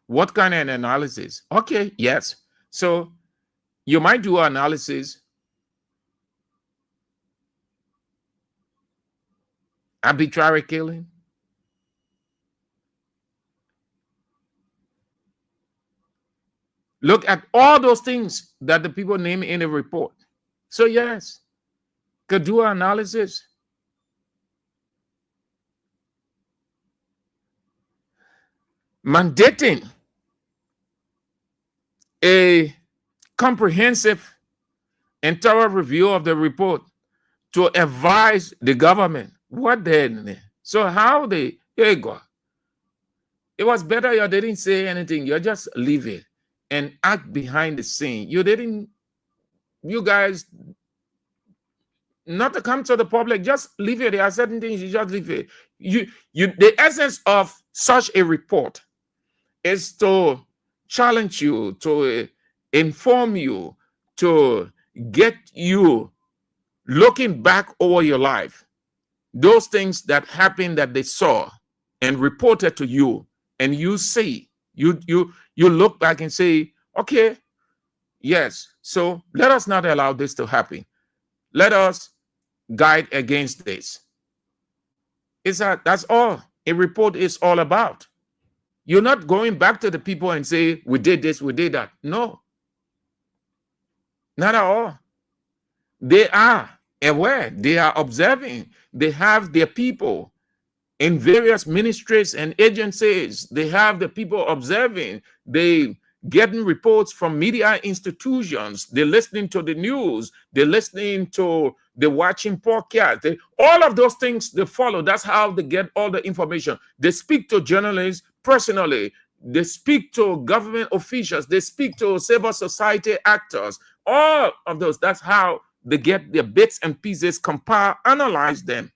What kind of an analysis? Okay, yes. So you might do analysis. Arbitrary killing. Look at all those things that the people name in the report. So yes, could do analysis. Mandating a comprehensive and thorough review of the report to advise the government. What then? So how they, here you go. It was better you didn't say anything. You just leave it and act behind the scene. You guys, not to come to the public, just leave it. There are certain things you just leave it. The essence of such a report is to challenge you, to inform you, to get you looking back over your life. Those things that happened that they saw and reported to you, and you see, you look back and say, okay, yes, so let us not allow this to happen. Let us guide against this. That's all a report is all about. You're not going back to the people and say, we did this, we did that. No, not at all. They are aware, they are observing, they have their people in various ministries and agencies. They have the people observing, they getting reports from media institutions, they're listening to the news, they're listening to the watching podcast. All of those things they follow. That's how they get all the information. They speak to journalists personally, they speak to government officials, they speak to civil society actors, all of those. That's how they get their bits and pieces, compile, analyze them,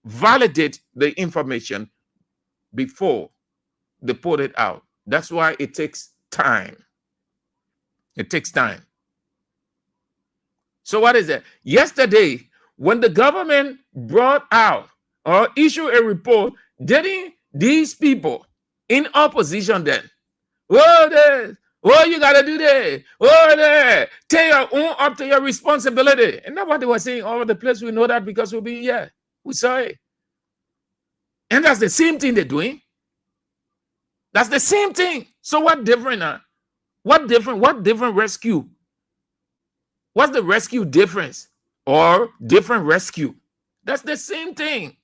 validate the information before they put it out. That's why it takes time. It takes time. So what is it? Yesterday, when the government brought out or issued a report, didn't these people in opposition then, you gotta do that, take your own up to your responsibility? And that's what they were saying all over the place. We know that because we'll be here. We saw it. And that's the same thing they're doing. That's the same thing. So what different? What different rescue? What's the rescue difference? Or different rescue? That's the same thing.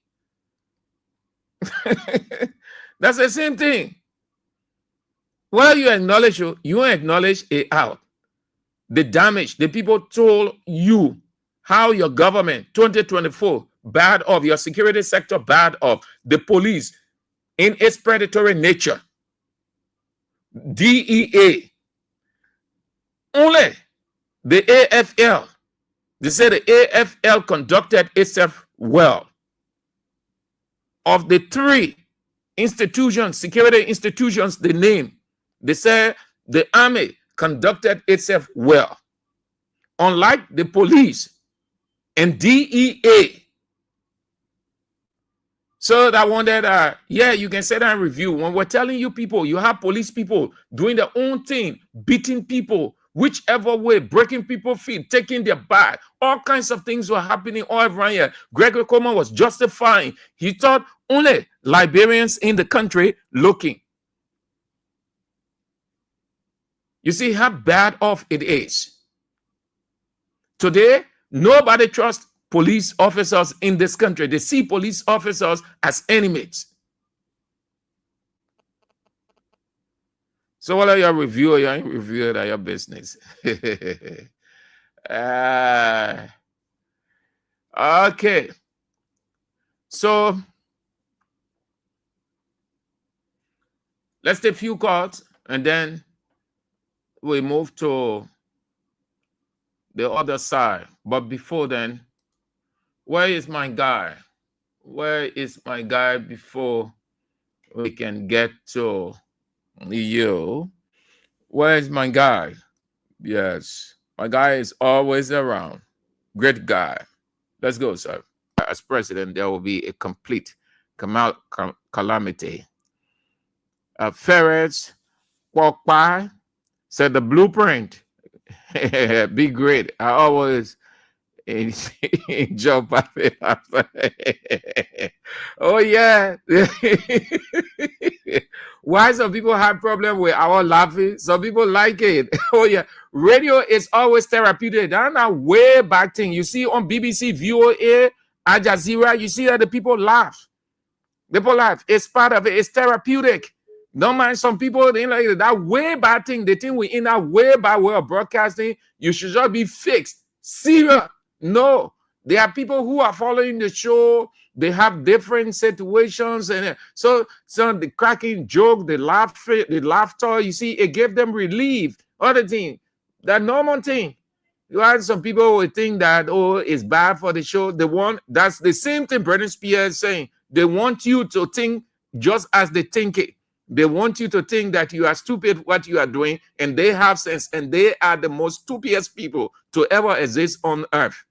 That's the same thing. Well, you acknowledge it out. The damage, the people told you how your government, 2024, bad off, your security sector bad off, the police in its predatory nature, DEA, only the AFL They say the AFL conducted itself well. Of the three institutions, security institutions, they name, they say the army conducted itself well. Unlike the police and DEA. So I wondered, yeah, you can say that in review. When we're telling you people, you have police people doing their own thing, beating people, whichever way, breaking people's feet, taking their bag. All kinds of things were happening all around here. Gregory Coleman was justifying. He thought only Liberians in the country looking. You see how bad off it is. Today, nobody trusts police officers in this country. They see police officers as enemies. So what are your review? You ain't reviewing your business. Okay. So let's take a few calls and then we move to the other side. But before then, where is my guy? Where is my guy before we can get to you? Where is my guy? Yes, my guy is always around. Great guy. Let's go, sir. As president, there will be a complete calamity. Ferrets walk by, said the blueprint. Be great. I always enjoy Papi. Oh yeah. Why some people have problem with our laughing? Some people like it. Oh yeah. Radio is always therapeutic. That's not way back thing. You see on BBC, VOA, Al Jazeera, you see that the people laugh. People laugh. It's part of it. It's therapeutic. Don't mind some people, they like that way bad thing. They think we're in that way bad way of broadcasting. You should just be fixed. Serious. No. There are people who are following the show. They have different situations. And so the cracking joke, the laughter, you see, it gave them relief. Other thing, that normal thing. You had some people who think that, oh, it's bad for the show. That's the same thing Britney Spears is saying. They want you to think just as they think it. They want you to think that you are stupid what you are doing, and they have sense, and they are the most stupidest people to ever exist on earth.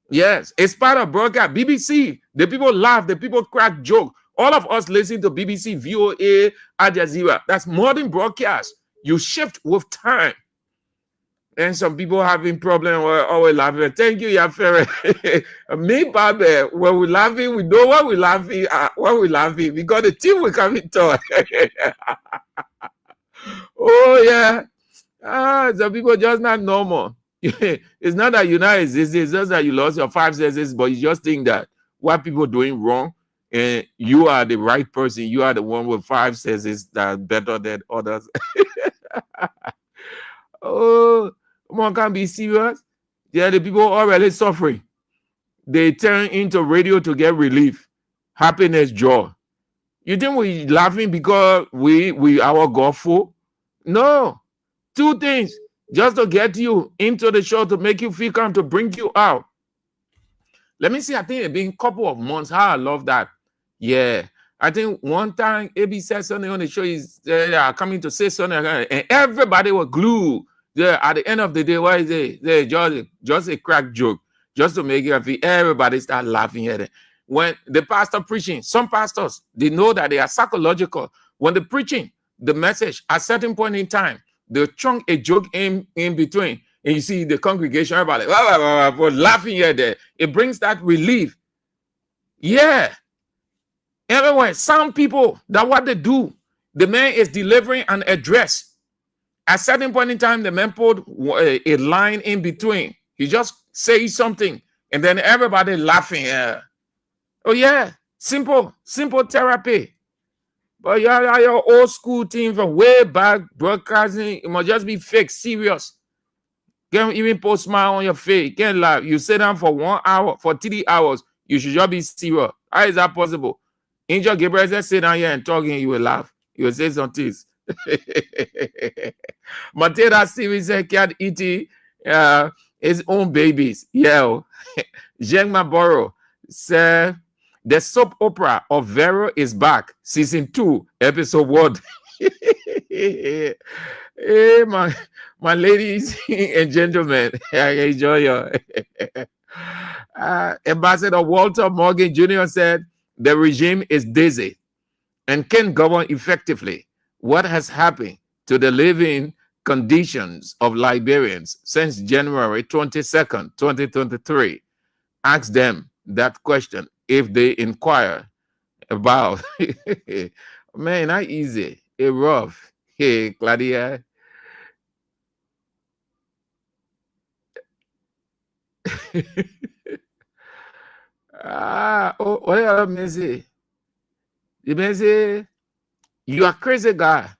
Yes, it's part of broadcast. BBC, the people laugh, the people crack joke. All of us listen to BBC, VOA, Al Jazeera. That's modern broadcast. You shift with time. And some people having problem with always laughing. Thank you, Yafere. Me, Babe, when we laughing, we know what we laughing at. What we laughing. We got a team we coming to. Oh, yeah. Some people just not normal. It's not that you not exist. It's just that you lost your 5 senses, but you just think that what people doing wrong, and you are the right person. You are the one with 5 senses that are better than others. Oh, come on, can't be serious. Yeah, the people already suffering. They turn into radio to get relief, happiness, joy. You think we laughing because we our godful? No. 2 things just to get you into the show, to make you feel calm, to bring you out. Let me see. I think it's been a couple of months. How I love that. Yeah. I think one time AB said something on the show. He's coming to say something, and everybody was glued. Yeah, at the end of the day, what is it? They just a crack joke, just to make you feel. Everybody start laughing at it. When the pastor preaching, some pastors, they know that they are psychological. When they're preaching the message, at a certain point in time, they chunk a joke in between, and you see the congregation, everybody laughing at it. It brings that relief. Yeah. Everywhere, some people, that what they do, the man is delivering an address. At a certain point in time, the man put a line in between. He just says something, and then everybody laughing. Oh yeah, simple therapy. But your old school team from way back broadcasting, it must just be fake, serious. Can't even put a smile on your face. Can't laugh. You sit down for 1 hour, for 3 hours. You should just be serious. How is that possible? Angel Gabriel said, sit down here and talking, you will laugh. You will say some things. Matera Stevie said, can't eat his own babies. Yo, Jeng Maboro said the soap opera of Vero is back, season 2, episode 1. Hey, my ladies and gentlemen, I enjoy your. Ambassador Walter Morgan Jr. said the regime is dizzy and can't govern effectively. What has happened to the living conditions of Liberians since January 22nd, 2023? Ask them that question if they inquire about. Man, not easy. It's rough. Hey, Claudia. What else may say? You may say, you are crazy guy.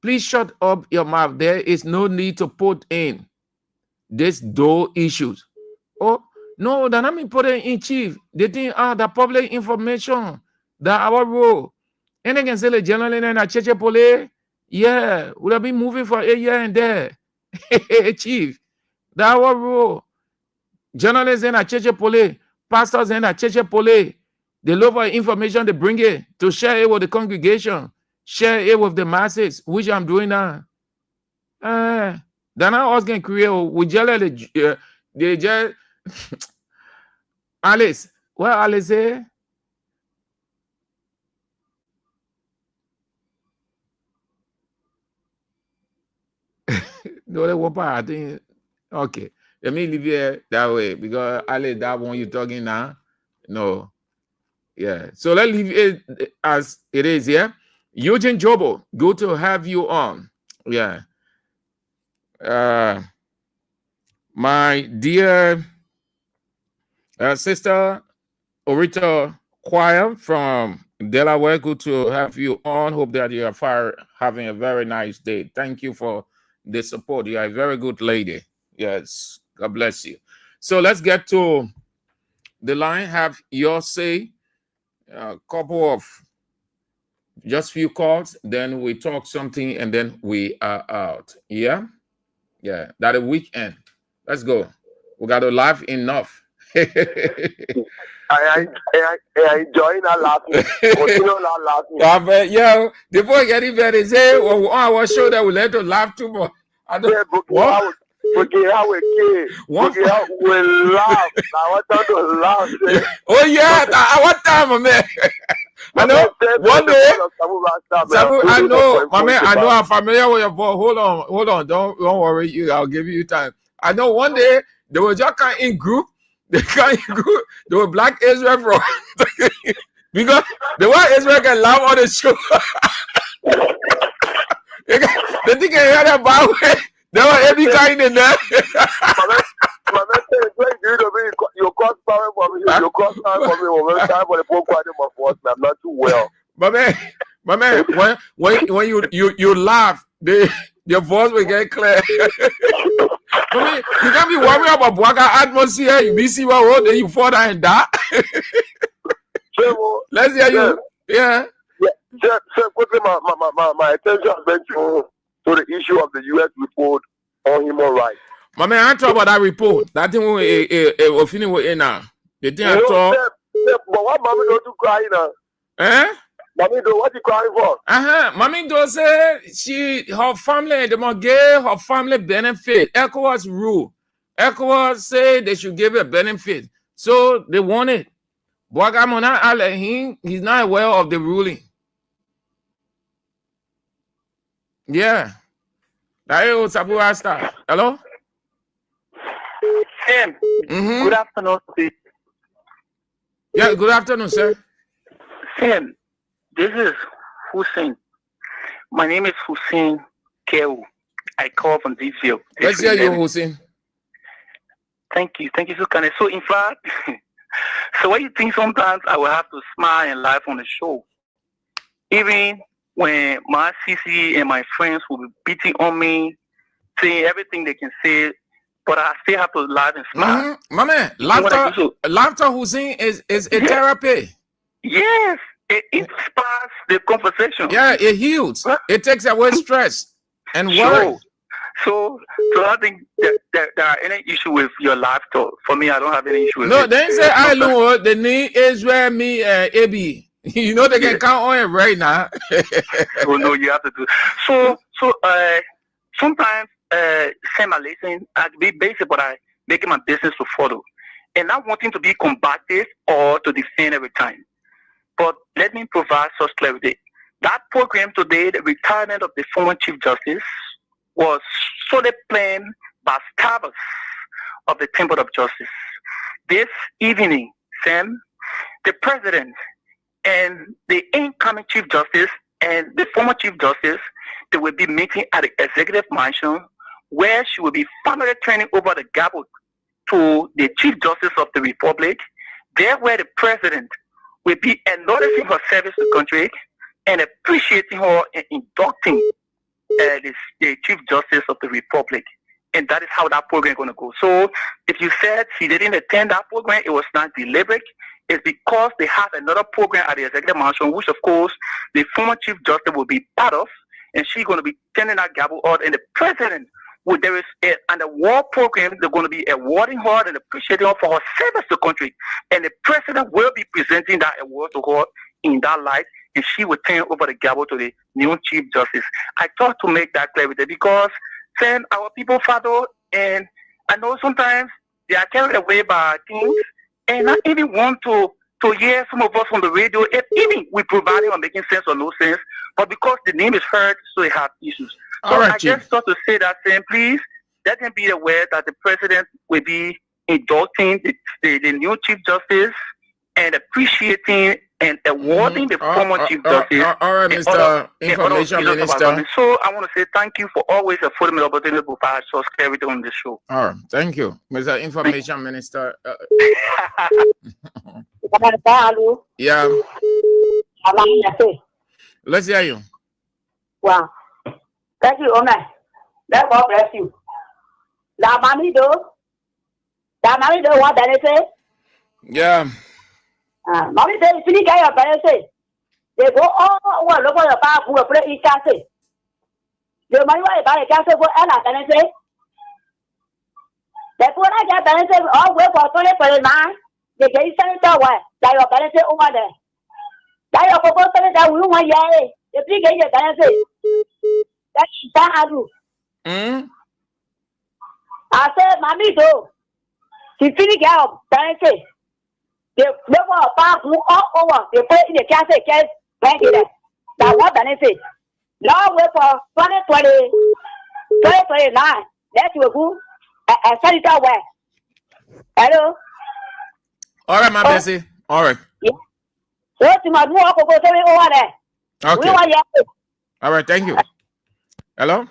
Please shut up your mouth. There is no need to put in these dual issues. Oh, no, they're not putting in chief. They think the public information, that our role. And they can say the general in a church police. Yeah, we'll be moving for a year and there. Chief, that our role. Journalists in a church police, pastors in a church police. They look for information, they bring it to share it with the congregation, share it with the masses, which I'm doing now. They're not always going to create. We just, they just, Alice, what Alice say? No, they won't I think. Okay, let me leave it that way because Alice, that one you're talking now. No. Yeah, so let's leave it as it is. Yeah, Eugene Jobo, good to have you on. Yeah, my dear sister Orita Choir from Delaware, good to have you on. Hope that you are having a very nice day. Thank you for the support. You are a very good lady. Yes, God bless you. So let's get to the line. Have your say. A couple of just few calls, then we talk something, and then we are out. Yeah, that a weekend. Let's go. We got to laugh enough. I enjoy that laughing. Continue that laughing. Yeah, the boy getting better. Say, on our show that we let to laugh too much. I don't. What? We laugh. I want them to laugh. Oh yeah, I want time, man. I know one day. I know, my man. I know I'm familiar with your voice. Hold on. Don't worry. I'll give you time. I know one day they were just kind in group. They were black Israel from because the one Israel can laugh on the show. They think I heard about it. There were every kind in there. You cross power for me. You cross power for me. Time for the poor party of force. I'm not too well. My man, when you laugh, your voice will get clear. I mean, you can't be worried about Bwaka atmosphere. You be see what road, then you fall down and die. Let's hear you. Yeah. So quickly, my attention has been to the issue of the U.S. report on human rights. My man, I talk about that report. That thing we're feeling with now. The thing I talk. But what mommy don't you cry now? Mommy do what you crying for? Mommy do say her family, they must give her family benefit. ECOWAS rule. ECOWAS say they should give a benefit. So they want it. But he's not aware of the ruling. Yeah. Hello? Tim, good afternoon. Yeah, good afternoon, sir. Tim, this is Hussein. My name is Hussein Keu. I call from DCO. Let's hear you, Hussein. Thank you. Thank you so kindly. So, in fact, so what you think sometimes I will have to smile and laugh on the show. Even when my CC and my friends will be beating on me, saying everything they can say, but I still have to laugh and smile. My man, laughter, Hussein, is a therapy. Yes, it inspires the conversation. Yeah, it heals. It takes away stress and worry. So I think that there are any issue with your laptop. For me, I don't have any issue with No, it. they say I know the name Israel me AB. You know they can count on it right now. So no, you have to do. So sometimes semi-listen, I be basic, but I make it my business to follow, and not wanting to be combative or to defend every time. But let me provide such clarity. That program today, the retirement of the former Chief Justice, was solely planned by staffers of the Temple of Justice. This evening, Sam, the President and the incoming Chief Justice and the former Chief Justice, they will be meeting at the Executive Mansion, where she will be formally turning over the gavel to the Chief Justice of the Republic, there where the President will be acknowledging her service to the country and appreciating her and inducting the Chief Justice of the Republic. And that is how that program is going to go. So if you said she didn't attend that program, it was not deliberate. It's because they have another program at the Executive Mansion, which of course the former Chief Justice will be part of, and she's going to be turning that gavel out. And the President, there is an award program, they're going to be awarding her and appreciating her for her service to the country. And the President will be presenting that award to her in that light, and she will turn over the gavel to the new Chief Justice. I thought to make that clear with it because then our people, Father, and I know sometimes they are carried away by things and not even want to hear some of us on the radio, if even we provide or making sense or no sense, but because the name is heard, so they have issues. So I just thought to say that, saying, please, let them be aware that the President will be inducting the new Chief Justice and appreciating and awarding the former Chief Justice. All right, Mr. Information Minister. So I want to say thank you for always affording me the opportunity to provide such clarity on the show. All right, thank you, Mr. Information Minister. Yeah. Let's hear you. Wow. Thank you, Omer. Let God bless you. La mami do what did I say? Yeah. Mommy say, if you get your parents say, they go all over look at the back who will play each say. The money why buy a castle for Ella, can I say? That's what I get parents all work for 2029. They get senator where that your parents over there. That your proposal that we want yay. If you get your parents say, that's that I do. I said, Mommy do. If you get your parents say, they never about who all over. They put in the cassette case, bank it. That what benefit. Now wait for 2029. That will go a senator where. Hello? All right, my Bessie. All right. Yeah. So to my new uncle go over there. Okay. All right, thank you. Hello?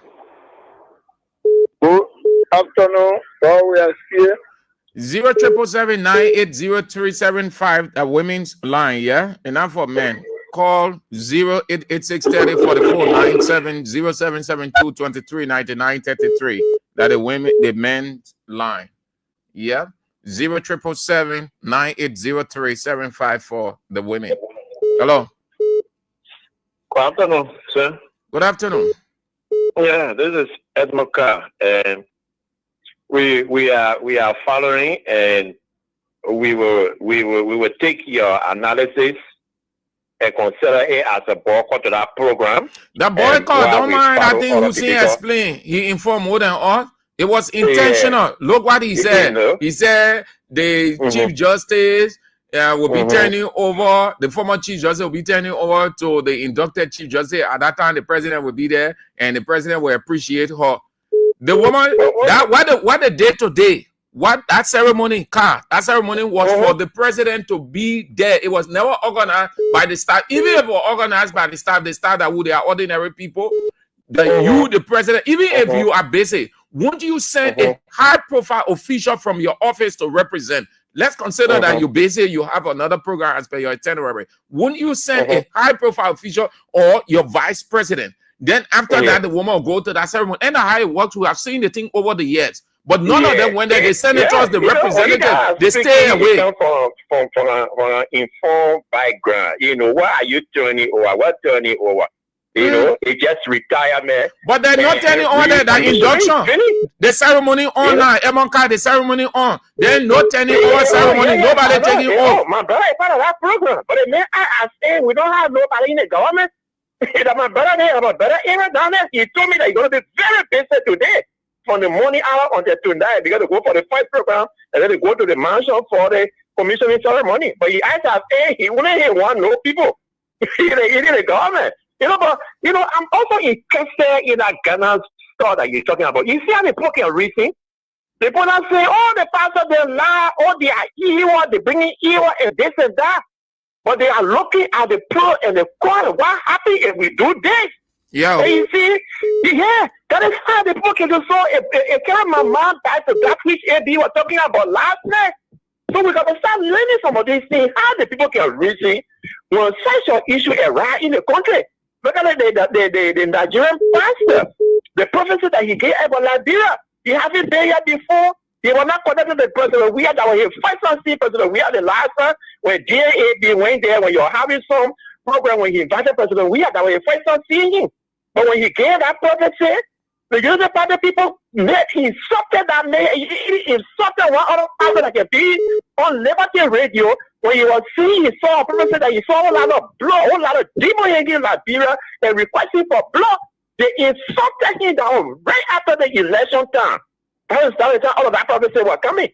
Good afternoon. While we are here. 07779803755, a women's line, yeah? And now for men, call 0886040970772239933. That the men's line, yeah? 07779803754, the women. Hello. Good afternoon, sir. Good afternoon. Yeah, this is Edmund Carr, and we are following, and we will take your analysis and consider it as a boycott to that program. The boycott, don't mind. I think Hussein explained. He informed more than us. It was intentional. Yeah. Look what he said. He said the Chief Justice will be turning over, the former Chief Justice will be turning over to the inducted Chief Justice. At that time, the President will be there, and the President will appreciate her. The woman, what the day today, what that ceremony was for the President to be there. It was never organized by the staff. Even if it was organized by the staff that would, they are ordinary people. That you, the President, even if you are busy, won't you send a high-profile official from your office to represent? Let's consider that you're busy, you have another program as per your itinerary. Wouldn't you send a high-profile official or your vice president? Then after that, the woman will go to that ceremony. And how it works, we have seen the thing over the years. But none of them, when they're the senators, the representatives, they stay away. From an informed background, what are you turning over? What turning over? You know, it just retirement. But they're not telling all that induction. The ceremony on now, Emonka, the ceremony on. They're not telling all ceremony. Nobody taking off. My brother is part of that program. But the man I saying we don't have nobody in the government. My brother even down there, he told me that he's going to be very busy today from the morning hour until tonight because they go for the first program and then they go to the mansion for the commissioning ceremony. But he asked us, hey, he wouldn't want no people in the government. You know, but, you know, I'm also interested in that Ghana stuff that you're talking about. You see how the people can reason? People are saying, oh, the pastor, they lie, oh, they are evil, they bring in evil and this and that. But they are looking at the pro and the con. What happens if we do this? Yeah. And you see, yeah, that is how the people can do so. It kind of my mom died to that which AB was talking about last night. So we got to start learning some of these things, how the people can reason when such an issue arrives in the country. Look at the Nigerian pastor, the prophecy that he gave about Liberia. He hasn't been here before. He was not connected to the president. We had our first time see president. We had the last time when JAB went there, when you're having some program, when he invited president, we had our first time seeing him. But when he gave that prophecy, the United Party people insulted that man. He insulted one other pastor that can be on Liberty Radio. When he was seeing, he saw a prophecy that he saw a lot of blood, a whole lot of demons in Liberia and requesting for blood. They insulted him down right after the election time. That is all of that prophecy was coming.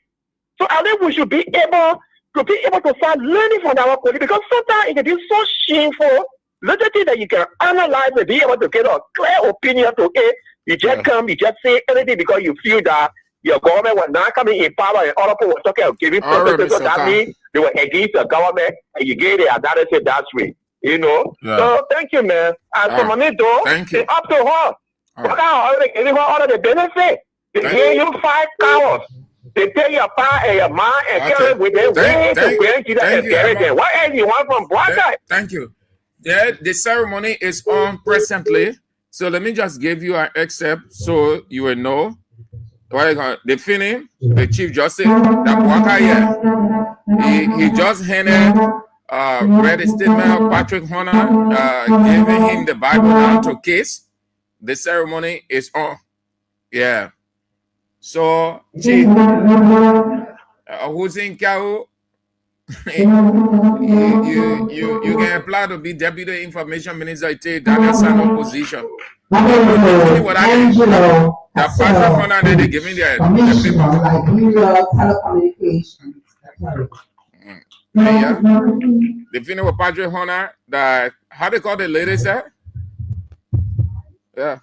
So I think we should be able to start learning from our country because sometimes it can be so shameful. Little thing that you can analyze and be able to get a clear opinion to it. You just come, you just say anything because you feel that your government was not coming in power and other people were talking about giving prophecy. So that means they were against the government and you gave the analysis that way. You know? Yeah. So thank you, man. And for money though, it's up to her. But I already gave her all of the benefit. They gave you 5 cows. They take your pa and your ma and carry it with them way to grandchildren and carry them. What else you want from Boakai? Thank you. Yeah, the ceremony is on presently. So let me just give you an excerpt so you will know. The Finney, the Chief Justice, that Boakai, he just handed read a statement of Patrick Horner, giving him the Bible down to case. The ceremony is on. Yeah. So, Chief, who's in Kau? You can apply to be Deputy Information Minister. You take Daniel Sano position. What I mean, the Patrick Horner, they give me the yeah. The finish with Patrick Horner, the how they call the lady, sir? Yeah.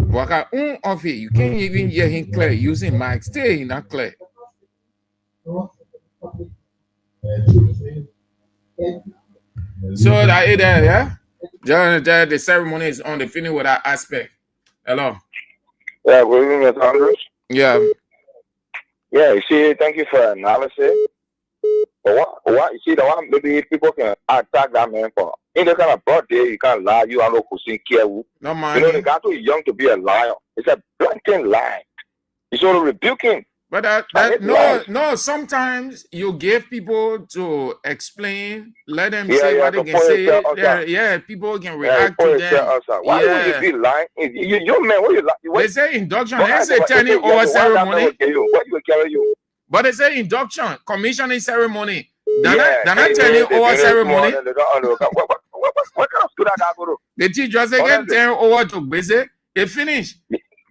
Waka of it. You can't even hear him clear using mic. Stay not clear. So that is there, yeah? The ceremony is on the finish with that aspect. Hello. Yeah, good evening, Mr. Andrews. Yeah. Yeah, you see, thank you for analysis. But what you see, the one maybe people can attack that man for. In the kind of broad day, you can't lie. You have no kusin care. No man. You know, the guy too young to be a liar. It's a blatant lie. You sort of rebuking. But no. Sometimes you give people to explain, let them say what they can say. Yeah, people can react to them. Why would you be lying? You man, what you lie? They say induction. They say turning over ceremony. What you carry you? But they say induction, commissioning ceremony. They're not turning over ceremony. What else could I go to? The teacher say get turn over to busy. They finish.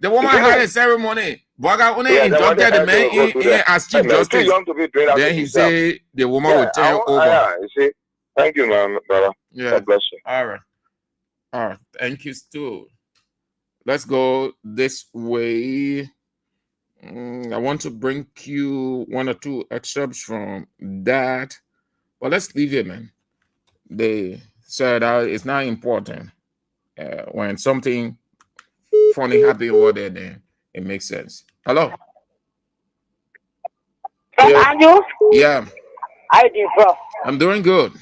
The woman had a ceremony. Boga only inducted the man in as chief justice. Then he say the woman will turn over. Yeah, you see. Thank you, man, brother. Yeah. God bless you. All right. Thank you, Stu. Let's go this way. I want to bring you 1 or 2 excerpts from that, but let's leave it, man. They said it's not important. When something funny happens over there, then it makes sense. Hello. Yeah. Andrew? Yeah. How you doing, bro? I'm doing good.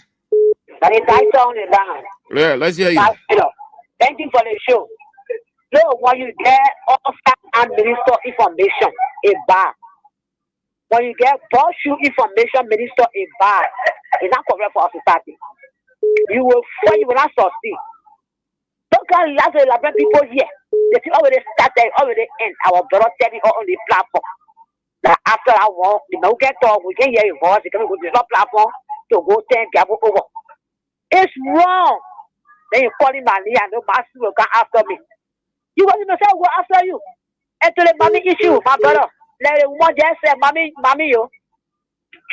Yeah, let's hear you. Thank you for the show. No, when you get officer and minister information, a bar. When you get boss you information, minister, a bar, it's not correct for our society. You will fail, you will not succeed. Don't come last to elaborate people here. The people already started, already end. Our brother telling her on the platform. That after I walk, the no get talk, we can hear your voice, you can go to the platform to go 10 gabble over. It's wrong. Then you call him and no master will come after me. You want to say, go after you. And to the mommy issue, my brother. Let the woman just say, mommy, yo,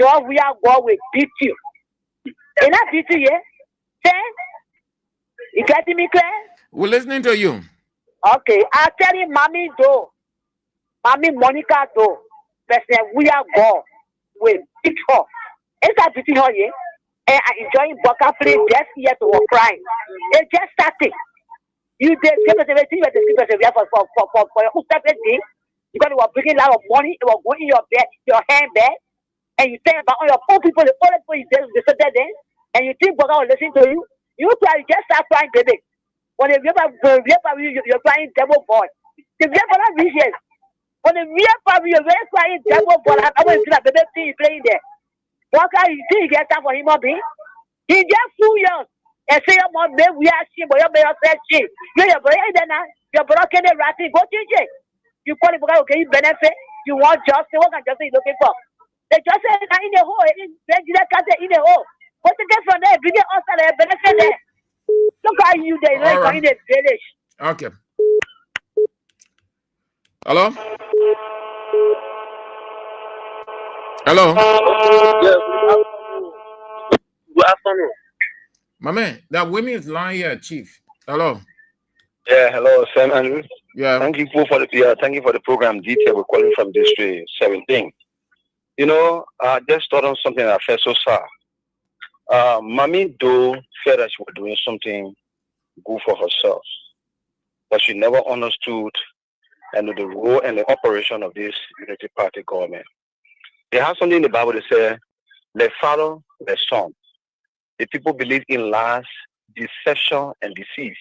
Joe, we are going with beat you. And I beat you, yeah? Say, you getting me clear? We're listening to you. Okay, I tell you, mommy, do. Mommy, Monica, do. Person, we are going with beat her. Instead of beating her, yeah? And I enjoying Boca play just here to walk crying. It just started. You did give us everything for your separate thing. Because you were bringing a lot of money, it was going in your bed, your handbag, and you think about all your poor people, the only people you said then, and you think Boca will listen to you. You try just start crying, baby. When the real you're crying devil boy. The real for that reason. When the real for you're crying devil boy, I want to see that baby thing playing there. Boca, you think you get time for him or me? He just 2 years. And say your mom, we are shit, but your brother said shit. Your brother, your brother can't rat it, go to jail. You call it because okay, you benefit, you want justice, what kind of justice you looking for? The justice is in the hole, in the hole. What to get from there? Bring it outside there, benefit there. Look how you there, like in the village. Okay. Hello? Hello? Good afternoon. My man, that women is lying here, Chief. Hello. Yeah, hello, Sam Andrew. Yeah. Thank you for the program detail. We're calling from District 17. You know, I just thought on something that I felt so sad. Mommy Do felt that she was doing something good for herself, but she never understood and the role and the operation of this Unity Party government. They have something in the Bible that says, "Let father, let son." The people believe in lies, deception, and deceit.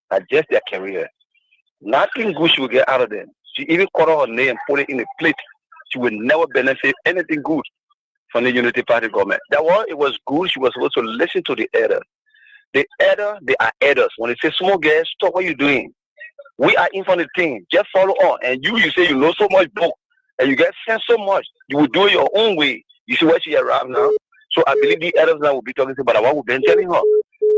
That's just their career. Nothing good she will get out of them. She even cut her name and put it in a plate. She will never benefit anything good from the Unity Party government. That was it was good. She was supposed to listen to the elders. The elder, they are elders. When they say, "Small girl, stop what you're doing. We are in front of the thing. Just follow on." And you say you know so much book and you get sent so much. You will do it your own way. You see where she arrived now. So I believe the elders now will be talking to her, but what we've been telling her.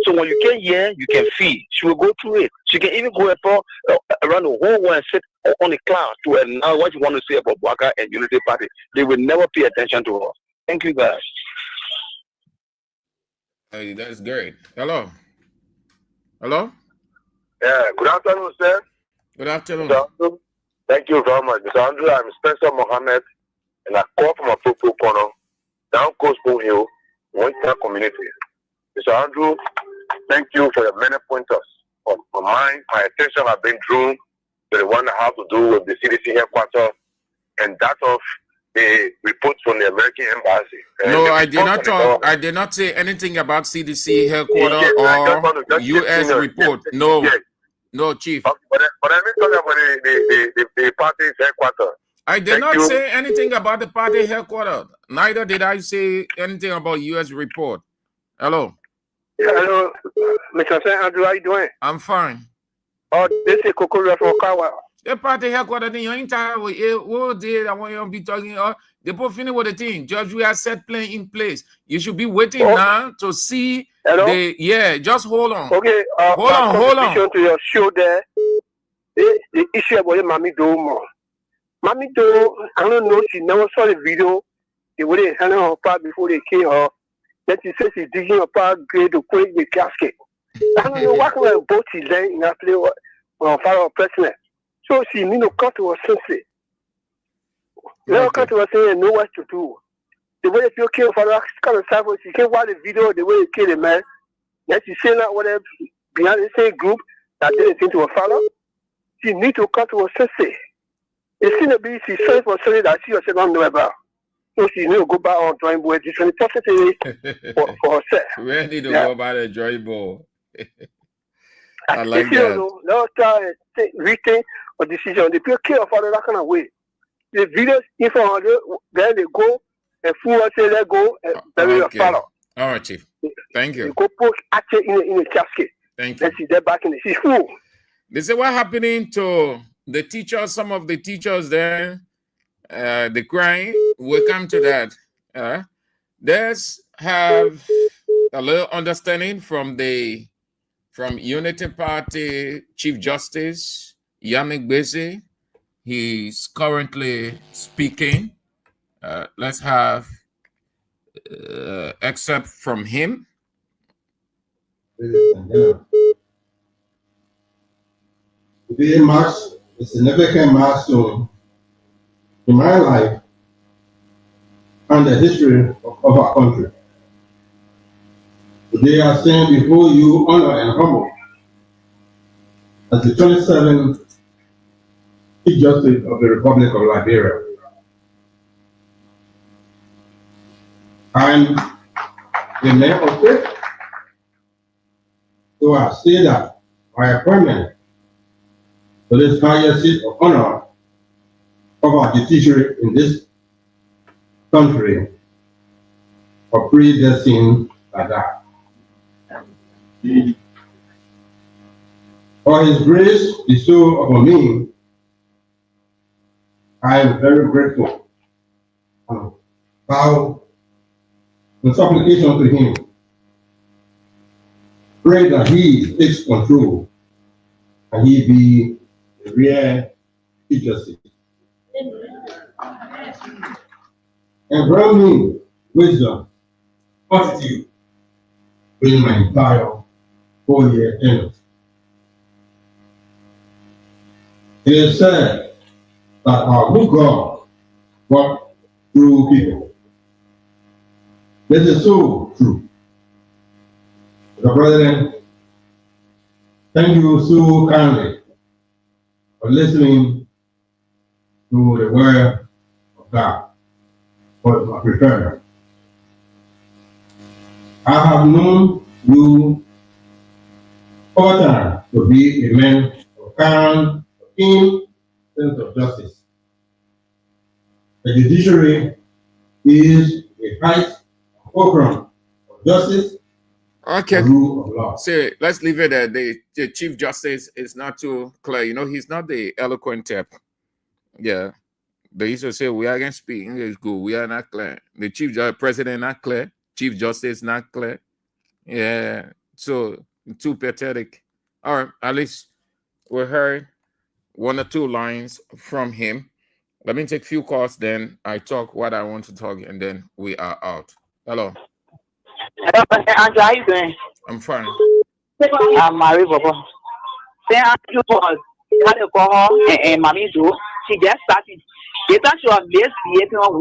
So when you can hear, you can feel. She will go through it. She can even go around the whole world and sit on the cloud to announce what you want to say about Bwaka and Unity Party. They will never pay attention to her. Thank you, guys. Hey, that's great. Hello. Hello? Yeah, good afternoon, sir. Good afternoon. Mr. Andrew, thank you very much. Mr. Andrew, I'm Spencer Mohammed, and I call from a Popo corner, down Coast Boom Hill, one community. Mr. Andrew, thank you for your many pointers. On my attention has been drawn to the one that has to do with the CDC headquarters and that of the report from the American Embassy. No, I did not talk. I did not say anything about CDC headquarters or U.S. report. No, no, Chief. But I mean talking about the party's headquarters. I did not say anything about the party headquarters. Neither did I say anything about U.S. report. Hello. Yeah, hello, Mr. Andrew, how you doing? I'm fine. Oh, this is Kokoro from Kawa. The party headquarters in your entire what day I want you to be talking about. They both finish with the thing. Judge, we are set plan in place. You should be waiting now to see the just hold on. Okay, hold on. To your show there. The issue about your Mommy Do more. Mommy Do, I don't know, she never saw the video. The way they handled her part before they killed her. Then she says she's digging her part grave to put in the casket. I don't know what kind of boat she's in that place when her father was president. So she need to come to her senses. Let her come to her senses and know what to do. The way they kill her father, kind of cycle, she can't watch the video the way they kill the man. Then she saying that whatever behind the same group that did anything to her father. She need to come to her senses. It seems to be she search for something that she herself don't know about. So she need to go back on drawing board, just positively for herself. We need to go back the drawing board. I like If you don't that. know, let's try written or decision. They feel care for that kind of way. The videos, if then they go and full say let go and bury your Okay. father. All right, Chief. Thank You you. go post actually in a casket. Thank you. And she's there back in the she's full. They say what happening to the teachers, some of the teachers there, the crying. We'll come to that. Let's have a little understanding from Unity Party Chief Justice Yannick Bese. He's currently speaking. Let's have excerpt from him. Today marks a significant milestone in my life and the history of our country. Today I stand before you honored and humbled as the 27th Chief Justice of the Republic of Liberia. I'm the man of faith, so I say that my appointment to this highest seat of honor of our judiciary in this country for predestined like that. For his grace bestowed upon me, I am very grateful and bow in supplication to him. Pray that he takes control and he be the real Chief Justice. And grant me wisdom, positive, in my entire 4-year tenure. It is said that our good God works through people. This is so true. The President, thank you so kindly for listening to the word of God for my preparer. I have known you all time to be a man of calm, keen sense of justice. The judiciary is a high fulcrum of justice. Okay. The rule of law. So let's leave it at the Chief Justice is not too clear. You know, he's not the eloquent type. Yeah. They used to say we are against speak English good. We are not clear. The President not clear. Chief Justice not clear. Yeah. So too pathetic. All right, at least we heard 1 or 2 lines from him. Let me take a few calls, then I talk what I want to talk, and then we are out. Hello. Hello, Andrew, how you doing? I'm fine. I'm Marie Bobo. Say Andrew was had a call and Mommy Do. She just started. They thought she was late.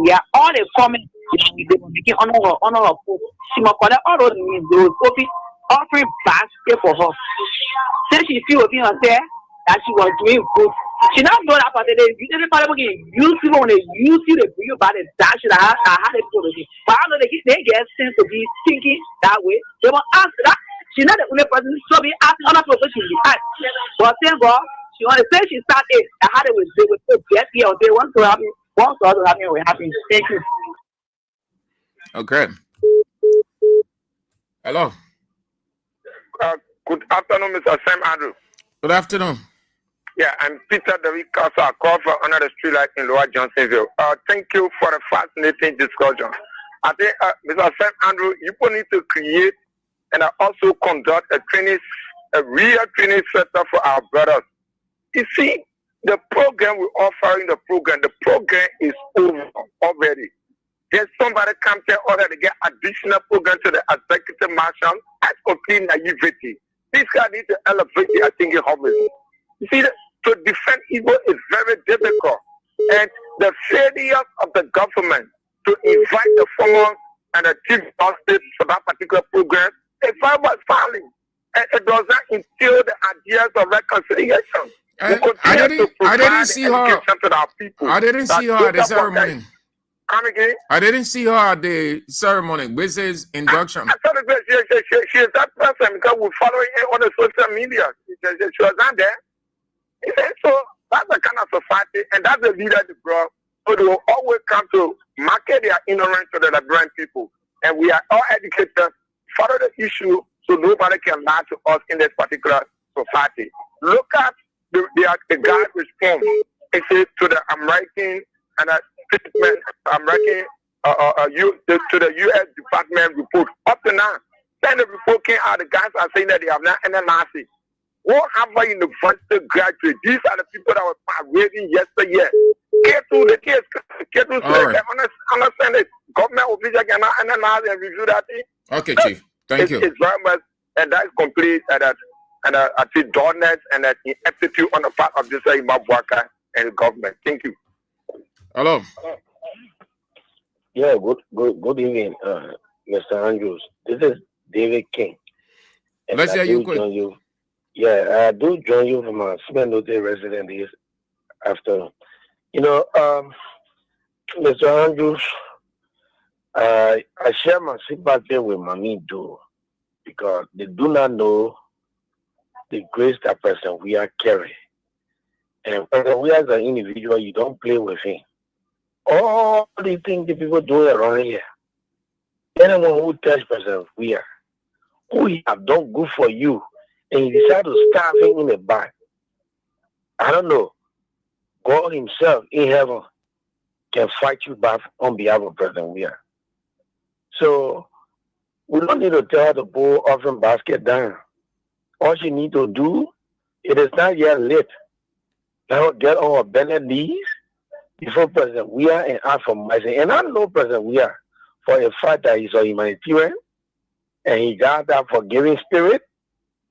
We are all the comments they were making on her post. She must collect all those means, those coffee offering basket for her. Since she feel being there that she was doing good. She now know that part of the usually use people when they use you, they bring you by the dash that I had it for the but I know they get sense to be thinking that way. They will ask that she's not the only person so be asking other people to be asked. But thank God, she want to say she started I had it with get here or they want to have me, want to have me, we're happy. Thank you. Okay. Hello. Good afternoon, Mr. Sam Andrew. Good afternoon. Yeah, I'm Peter David Casa. I call for another street light in Lower Johnsonville. Thank you for the fascinating discussion. I think, Mr. Sam Andrew, you need to create and also conduct a real training center for our brothers. You see, the program we're offering, the program is over already. There's somebody come here already get additional program to the executive marshal. That's complete naivety. This guy needs to elevate the thinking hobbies. You see, to defend evil is very difficult. And the failure of the government to invite the former and the chief justice for that particular program, if I was filing, and it does not instill the ideas of reconciliation. I didn't see her. I didn't see her at the ceremony. Come again? I didn't see her at the ceremony. This is induction. I thought she is that person because we follow her on the social media. She was not there. He said, so that's the kind of society, and that's the leader they brought. So they will always come to market their ignorance to the Liberian people. And we are all educated, follow the issue so nobody can lie to us in this particular society. Look at the guy's response. It says to the American and American to the U.S. Department report. Up to now, then the report came out, the guys are saying that they have not any Nazi. What Harvard University graduate? These are the people that were parading yesterday. Get to the case. Get to understand it. Government official cannot analyze and review that thing. Okay, Chief. Thank you. It's very much, and that is complete, and I see dullness and that ineptitude on the part of this Imam Bwaka and the government. Thank you. Hello. Yeah, good evening, Mr. Andrews. This is David King. And let's hear you quick. Yeah, I do join you from a Smenote resident this afternoon. You know, Mr. Andrews, I share my sympathy with Mami Do because they do not know the grace that person we are carrying. And we as an individual, you don't play with him. All the things the people do around here, anyone who touch person we are, who have done good for you, and you decide to stab him in the back. I don't know. God himself in heaven can fight you back on behalf of President Weir. So we don't need to tell her to pull offering basket down. All she need to do, it is not yet late. Now get on her bended knees before President Weir and ask for mercy. And I know President Weir for a fact that he's a humanitarian and he got that forgiving spirit.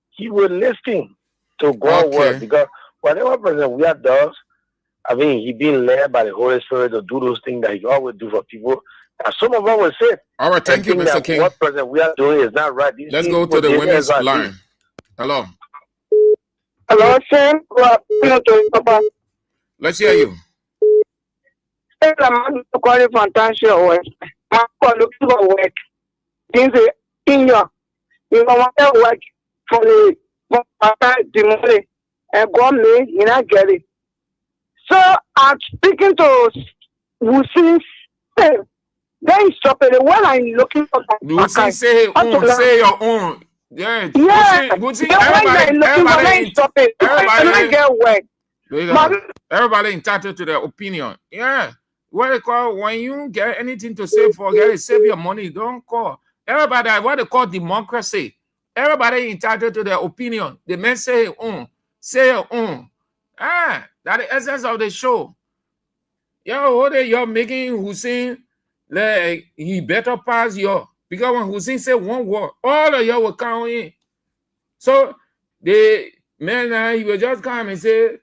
He will listen to God's word because whatever President Weir does, I mean, he being led by the Holy Spirit to do those things that he always do for people. And some of us will say, all right, thank you, Mr. King. What President Weir doing is not right. Let's go to the women's line. Hello. Hello, sir. Let's hear you. I'm calling from Township West. I'm looking for work. In your work for the money and government, you not get it. So I'm speaking to Wusin. Then stop it. When I'm looking for Wusin, say your own. Yeah. Wusin, everybody entitled to their opinion. Yeah. What they call when you get anything to say, forget it, save your money. Don't call. Everybody, what they call democracy. Everybody entitled to their opinion. The men say say your own. That's the essence of the show. You're making Hussein like he better pass you. Because when Hussein said one word, all of you will count in. So the man, he will just come and say,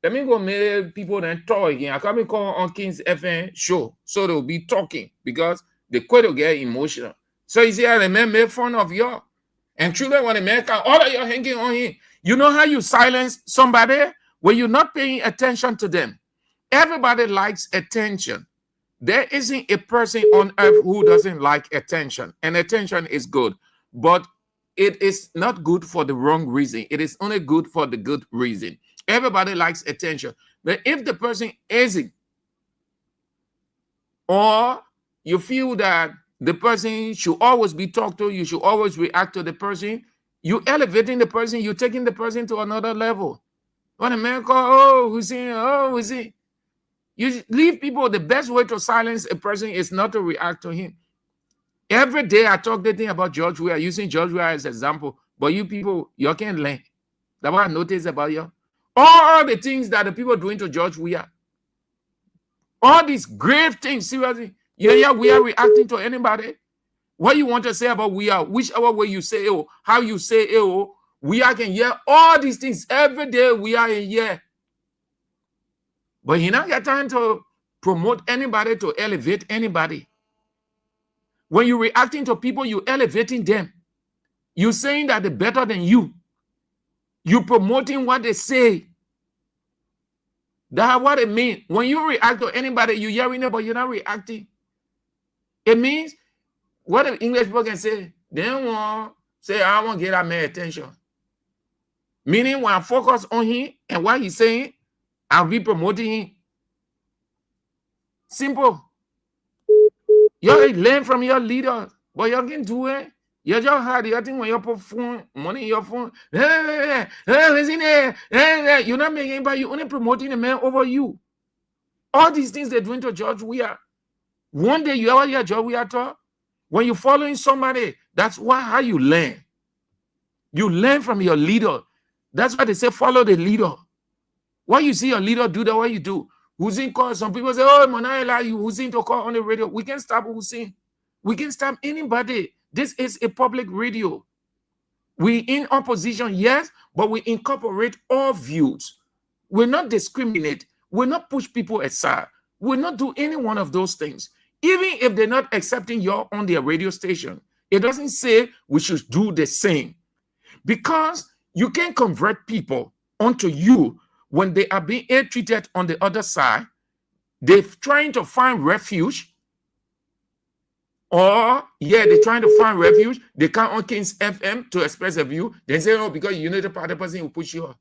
let me go make people then talk again. I come call on King's FM show. So they'll be talking because they could get emotional. So you see how the man make fun of you. And truly when the man come, all of you hanging on him. You know how you silence somebody? When you're not paying attention to them. Everybody likes attention. There isn't a person on earth who doesn't like attention. And attention is good. But it is not good for the wrong reason. It is only good for the good reason. Everybody likes attention. But if the person isn't, or you feel that the person should always be talked to, you should always react to the person, you elevating the person, you're taking the person to another level. When a man call, who's he? You leave people. The best way to silence a person is not to react to him. Every day I talk the thing about George Weah, using George Weah as an example, but you people, you can't learn. That's what I noticed about you. All the things that the people are doing to George Weah, all these grave things, seriously, we are reacting to anybody. What you want to say about Weah, whichever way you say it, how you say it, we can hear all these things every day. We are in here. But he not got time to promote anybody, to elevate anybody. When you're reacting to people, you're elevating them. You're saying that they're better than you. You're promoting what they say. That's what it means. When you react to anybody, you're hearing it, but you're not reacting. It means what the English people can say, they don't want say, I want to get that man attention. Meaning when I focus on him and what he's saying, I'll be promoting him. Simple. You learn from your leader, but you can do it. You just had the thing when you put phone, money in your phone. Listen there. You're not making anybody, you're only promoting the man over you. All these things they're doing to George Weah. One day you ever hear George Weah talk? When you're following somebody, that's how you learn. You learn from your leader. That's why they say follow the leader. Why you see your leader do that, what you do? Hussein call. Some people say, oh, Monai, you Hussein to call on the radio. We can stop Hussein. We can stop anybody. This is a public radio. We in opposition, yes, but we incorporate all views. We're not discriminate. We're not push people aside. We'll not do any one of those things. Even if they're not accepting you on their radio station, it doesn't say we should do the same. Because you can convert people onto you when they are being ill-treated on the other side. They're trying to find refuge. Or, they're trying to find refuge. They come on Kings FM to express a view. They say, oh, because you're not a party person who push you up.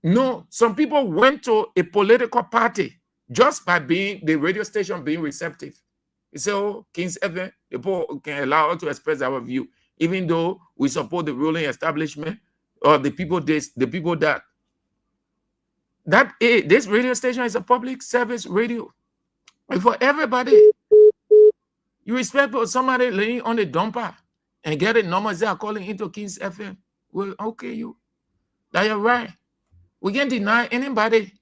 No, some people went to a political party just by being the radio station being receptive. They say, oh, Kings FM, people can allow us to express our view, even though we support the ruling establishment or the people this, the people that. This radio station is a public service radio. And for everybody, you respect somebody laying on the dumper and get a number they are calling into Kings FM. Well, okay, you. That you're right. We can't deny anybody.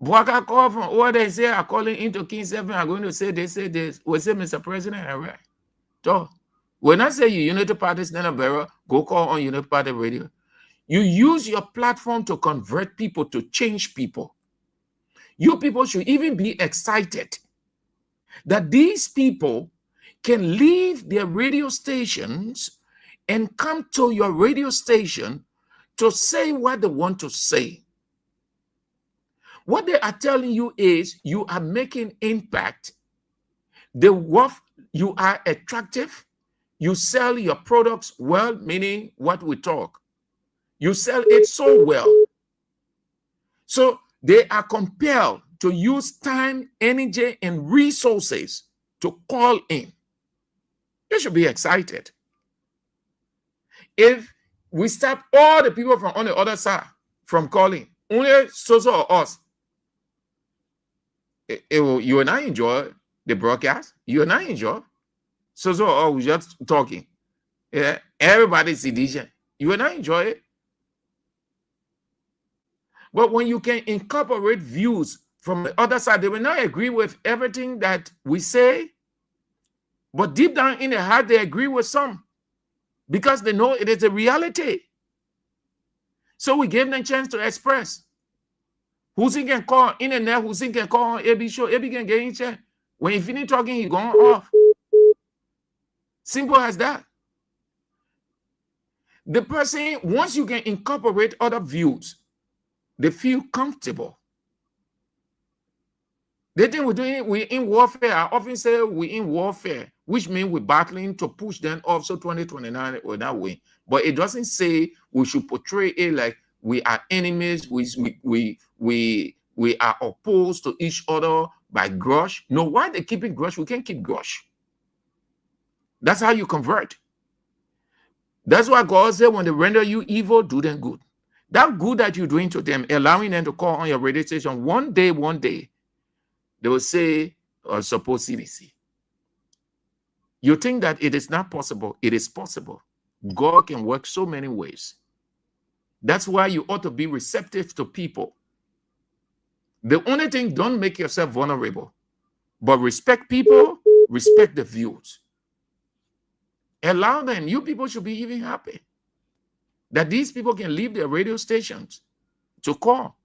Boaka call from what they say are calling into Kings FM are going to say they say this. We say, Mr. President, all right. So when I say you Unity Party stand bearer, go call on Unity Party Radio. You use your platform to convert people, to change people. You people should even be excited that these people can leave their radio stations and come to your radio station to say what they want to say. What they are telling you is you are making impact. You are attractive. You sell your products well, meaning what we talk. You sell it so well. So they are compelled to use time, energy, and resources to call in. You should be excited. If we stop all the people from on the other side from calling, only Soso or us, you will not enjoy the broadcast. You will not enjoy. Soso or we just talking. Yeah, everybody's edition. You will not enjoy it. But when you can incorporate views from the other side, they will not agree with everything that we say, but deep down in their heart, they agree with some because they know it is a reality. So we give them a chance to express. Who's can call in and there, who's can call on AB show, AB can get in check. When he finish talking, he going off. Simple as that. The person, once you can incorporate other views, they feel comfortable. They think we're in warfare. I often say we're in warfare, which means we're battling to push them off so 2029 or that way. But it doesn't say we should portray it like we are enemies, we are opposed to each other by grudge. No, why they keeping grudge? We can't keep grudge. That's how you convert. That's why God said when they render you evil, do them good. That good that you're doing to them, allowing them to call on your radio station, one day, they will say, suppose CDC. You think that it is not possible. It is possible. God can work so many ways. That's why you ought to be receptive to people. The only thing, don't make yourself vulnerable, but respect people, respect the views. Allow them. You people should be even happy that these people can leave their radio stations to call.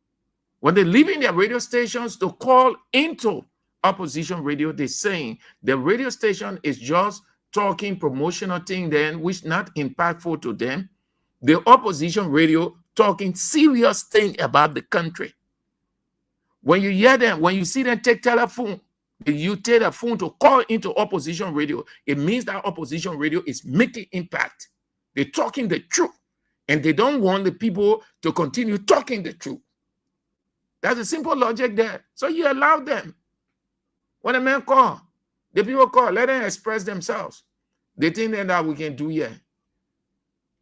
When they're leaving their radio stations to call into opposition radio, they're saying the radio station is just talking promotional thing then, which not impactful to them. The opposition radio talking serious thing about the country. When you hear them, when you see them take telephone If you take a phone to call into opposition radio, it means that opposition radio is making impact. They're talking the truth, and they don't want the people to continue talking the truth. That's a simple logic there. So you allow them. When a man call, the people call, let them express themselves. They think that we can do here.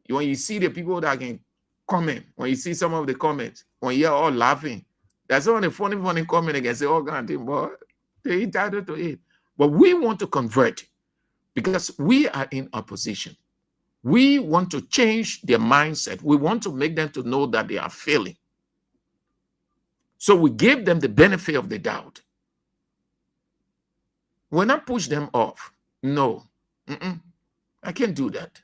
When you see the people that can comment, when you see some of the comments, when you're all laughing, that's all the funny comment against the organ thing, but they're entitled to it. But we want to convert because we are in opposition. We want to change their mindset. We want to make them to know that they are failing. So we give them the benefit of the doubt. When I push them off, no, I can't do that.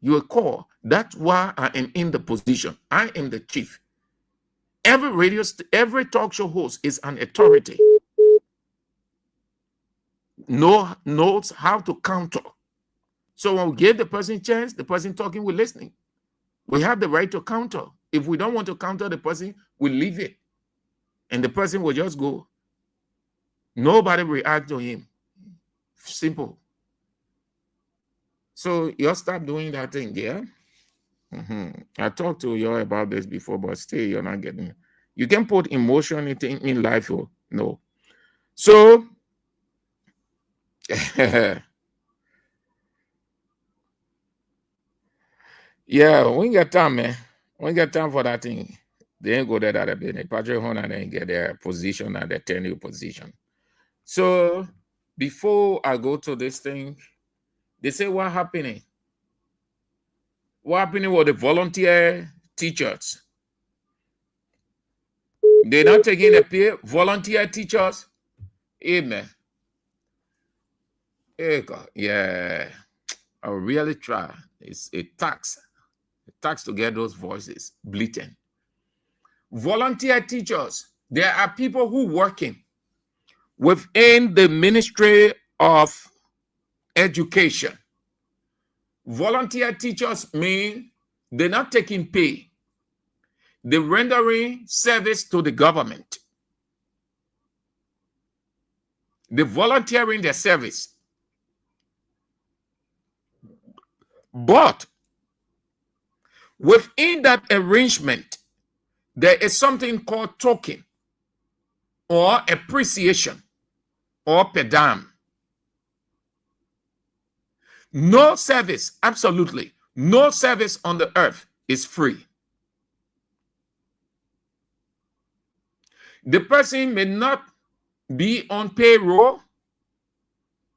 You are called. That's why I am in the position. I am the chief. Every talk show host is an authority. Knows how to counter. So when we give the person a chance, the person talking, we're listening. We have the right to counter. If we don't want to counter the person, we leave it. And the person will just go. Nobody react to him. Simple. So you stop doing that thing, yeah? I talked to you about this before, but still you're not getting it. You can put emotion in life, or no. So yeah, we ain't got time, man. We ain't got time for that thing. They ain't go there that a bit. Patrick Hunter ain't get their position and their tenure position. So before I go to this thing, they say what happening? What happening with the volunteer teachers? They're not taking a pay. Volunteer teachers, amen. Hey God, yeah, I will really try. It's a tax to get those voices bleating. Volunteer teachers, there are people who working within the Ministry of Education. Volunteer teachers mean they're not taking pay. They're rendering service to the government. They're volunteering their service. But within that arrangement, there is something called token or appreciation or per diem. No service, absolutely, no service on the earth is free. The person may not be on payroll,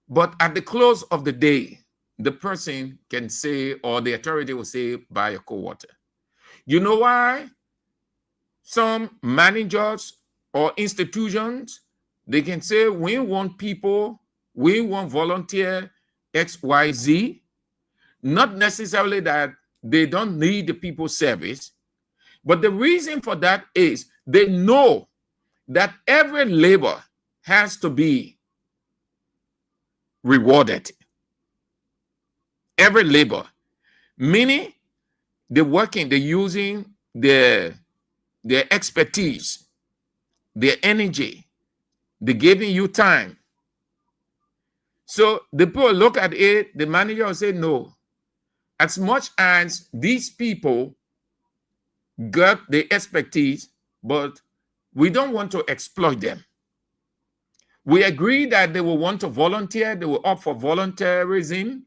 but at the close of the day, the person can say, or the authority will say, buy a cold water. You know why? Some managers or institutions, they can say, we want people, we want volunteer XYZ, not necessarily that they don't need the people's service, but the reason for that is they know that every labor has to be rewarded. Every labor, meaning they're working, they're using their expertise, their energy, they're giving you time. So the people look at it, the manager will say, no, as much as these people got the expertise, but we don't want to exploit them. We agree that they will want to volunteer, they will opt for volunteerism,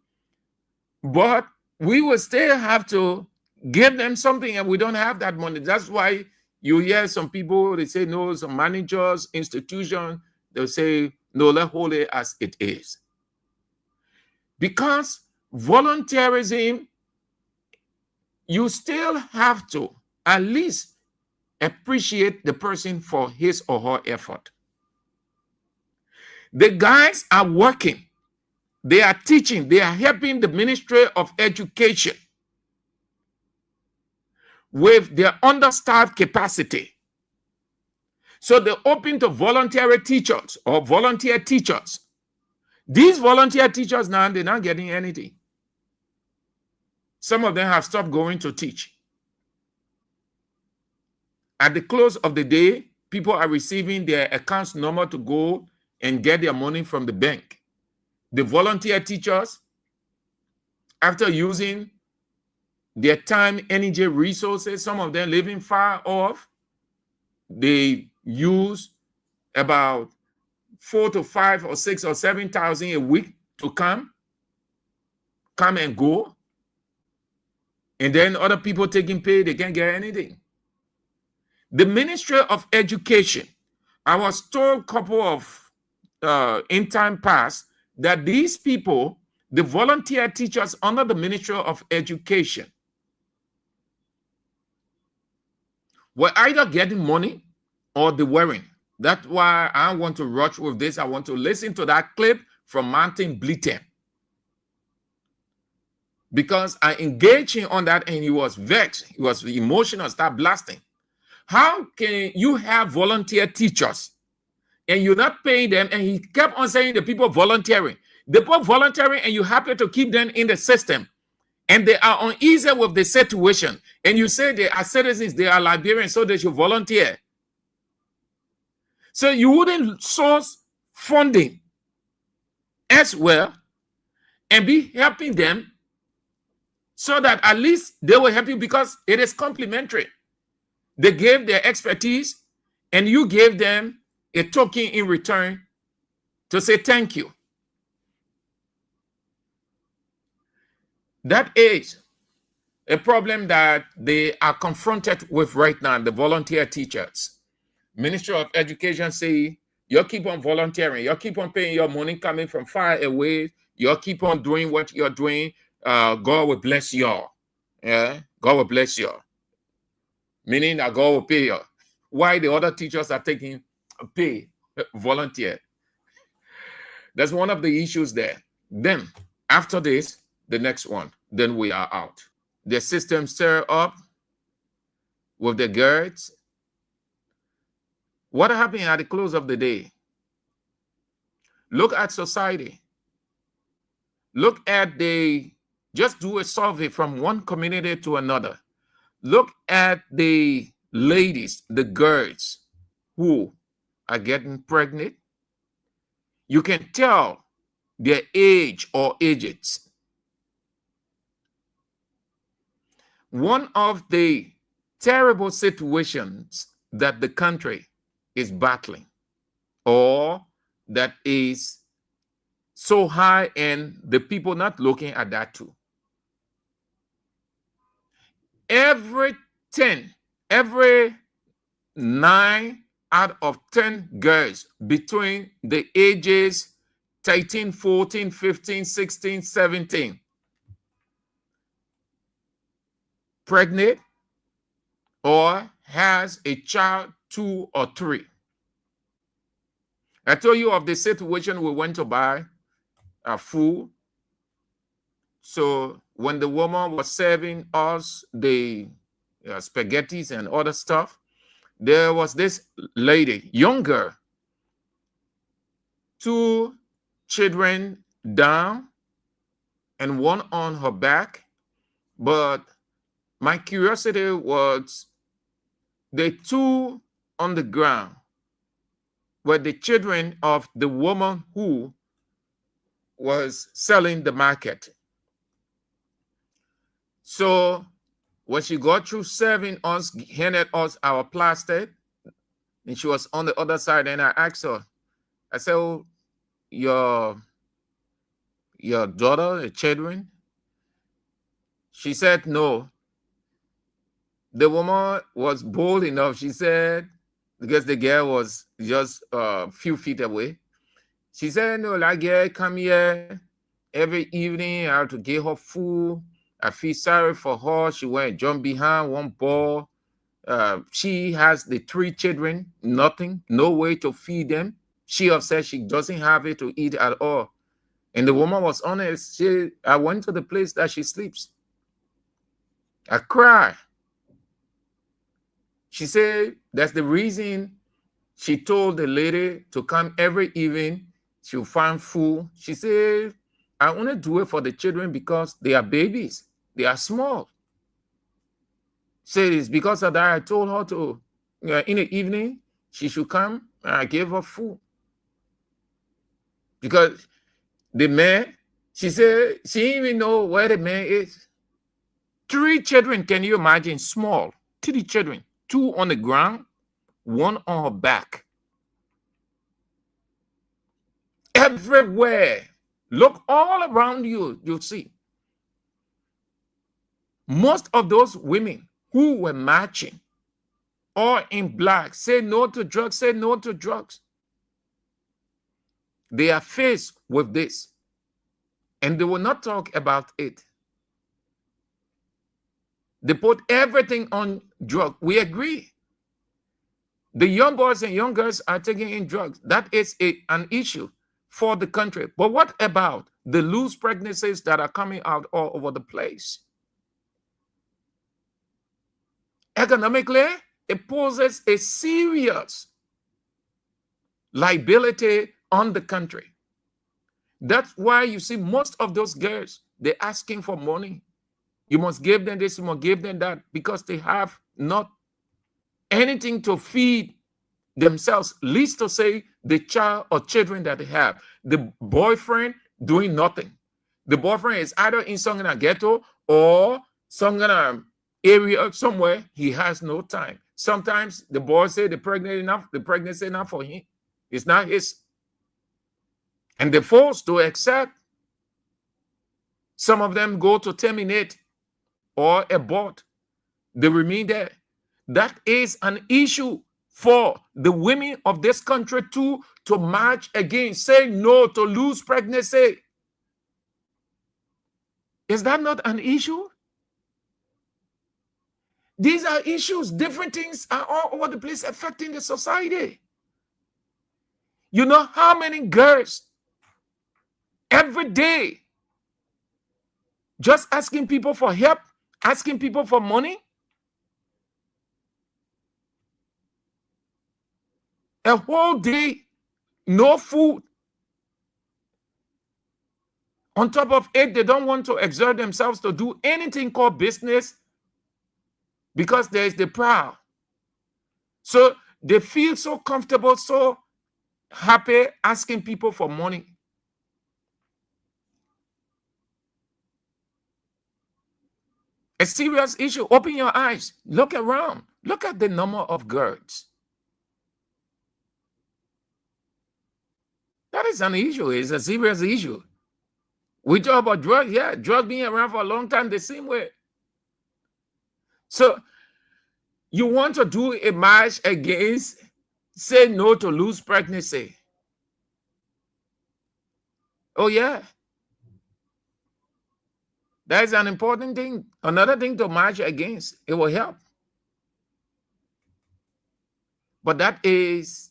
but we will still have to give them something, and we don't have that money. That's why you hear some people, they say, no, some managers, institutions, they'll say, no, let's hold it as it is. Because volunteerism, you still have to at least appreciate the person for his or her effort. The guys are working, they are teaching, they are helping the Ministry of Education with their understaffed capacity. So they're open to voluntary teachers or volunteer teachers. These volunteer teachers now, they're not getting anything. Some of them have stopped going to teach. At the close of the day, people are receiving their accounts number to go and get their money from the bank. The volunteer teachers, after using their time, energy, resources, some of them living far off, they use about 4 to 5 or 6 or 7,000 a week to come and go. And then other people taking pay, they can't get anything. The Ministry of Education, I was told a couple of in time past that these people, the volunteer teachers under the Ministry of Education, were either getting money or they weren't. That's why I want to rush with this. I want to listen to that clip from Martin Bleeton, because I engaged him on that and he was vexed. He was emotional, start blasting. How can you have volunteer teachers and you're not paying them? And he kept on saying the people volunteering. The people volunteering and you happen to keep them in the system and they are uneasy with the situation. And you say they are citizens, they are Liberians, so they should volunteer. So you wouldn't source funding as well and be helping them so that at least they will help you, because it is complementary. They gave their expertise and you gave them a token in return to say thank you. That is a problem that they are confronted with right now, the volunteer teachers. Ministry of Education say, you keep on volunteering, you keep on paying your money coming from far away, you keep on doing what you're doing, God will bless y'all. Yeah, God will bless y'all. Meaning that God will pay you. Why the other teachers are taking pay, volunteer? That's one of the issues there. Then, after this, the next one, then we are out. The system stir up with the girls. What happened at the close of the day? Look at society. Look at just do a survey from one community to another. Look at the ladies, the girls who are getting pregnant. You can tell their age or ages. One of the terrible situations that the country is battling, or that is so high and the people not looking at that too. Every 9 out of 10 girls between the ages 13, 14, 15, 16, 17 pregnant or has a child 2 or 3. I told you of the situation we went to buy food. So when the woman was serving us the spaghettis and other stuff, there was this lady, young girl, 2 children down and 1 on her back. But my curiosity was the 2 on the ground were the children of the woman who was selling the market. So when she got through serving us, handed us our plastic, and she was on the other side, and I asked her, I said, oh, your daughter, the children? She said no. The woman was bold enough. She said, because the girl was just a few feet away, she said, no, that girl come here every evening. I have to give her food. I feel sorry for her. She went and jumped behind one ball. She has the 3 children, nothing, no way to feed them. She said she doesn't have it to eat at all. And the woman was honest. I went to the place that she sleeps. I cried. She said that's the reason she told the lady to come every evening. She'll find food. She said, I only do it for the children because they are babies. They are small. Said it's because of that I told her to, in the evening, she should come and I gave her food. Because the man, she said she didn't even know where the man is. 3 children, can you imagine? Small, 3 children, 2 on the ground, 1 on her back. Everywhere. Look all around you, you'll see. Most of those women who were marching, all in black, say no to drugs, say no to drugs. They are faced with this, and they will not talk about it. They put everything on drugs. We agree. The young boys and young girls are taking in drugs. That is an issue for the country. But what about the loose pregnancies that are coming out all over the place? Economically, it poses a serious liability on the country. That's why you see most of those girls, they're asking for money. You must give them this, you must give them that, because they have not anything to feed themselves, least to say the child or children that they have. The boyfriend doing nothing. The boyfriend is either in some ghetto or some area somewhere. He has no time. Sometimes the boy say the pregnancy enough for him. It's not his. And they're forced to accept. Some of them go to terminate or abort. They remain there. That is an issue for the women of this country to march against, say no to loose pregnancy. Is that not an issue? These are issues. Different things are all over the place affecting the society. You know how many girls every day just asking people for help, asking people for money? A whole day, no food. On top of it, they don't want to exert themselves to do anything called business because there is the proud. So they feel so comfortable, so happy asking people for money. A serious issue. Open your eyes. Look around. Look at the number of girls. That is an issue. It's a serious issue. We talk about drugs. Yeah, drugs being around for a long time the same way. So you want to do a march against, say no to loose pregnancy. Oh, yeah. That is an important thing. Another thing to march against. It will help. But that is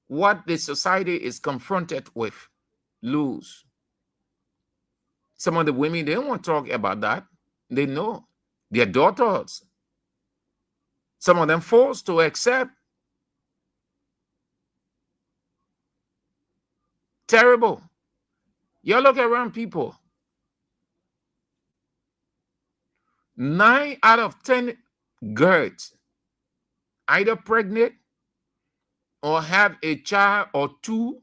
what the society is confronted with. Loose. Some of the women, they don't want to talk about that. They know. Their daughters. Some of them forced to accept. Terrible. You look around people. 9 out of 10 girls either pregnant or have a child or 2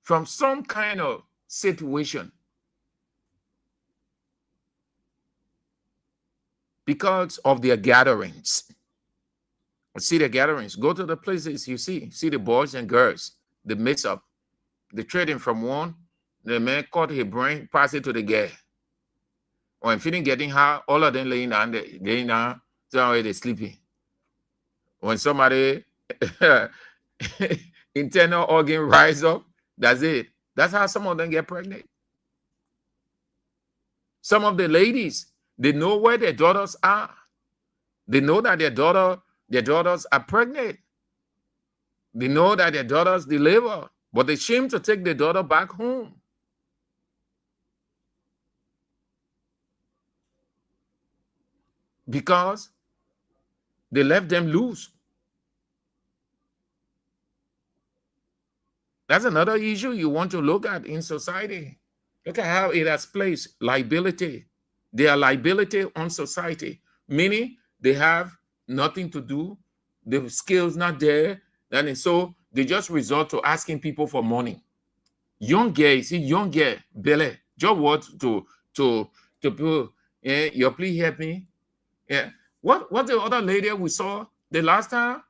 from some kind of situation. Because of their gatherings. See the gatherings. Go to the places you see the boys and girls, the mix up, the trading from one, the man caught his brain, pass it to the girl. When feeling getting high, all of them laying down, so they're sleeping. When somebody internal organ rise up, that's it. That's how some of them get pregnant. Some of the ladies, they know where their daughters are. They know that their daughters are pregnant. They know that their daughters deliver, but they shame to take their daughter back home. Because they left them loose. That's another issue you want to look at in society. Look at how it has placed liability. They are liability on society, meaning they have nothing to do, the skills not there, and so they just resort to asking people for money. Young girl, see, young girl, Bele, just what to people, you please help me. Yeah. What the other lady we saw the last time?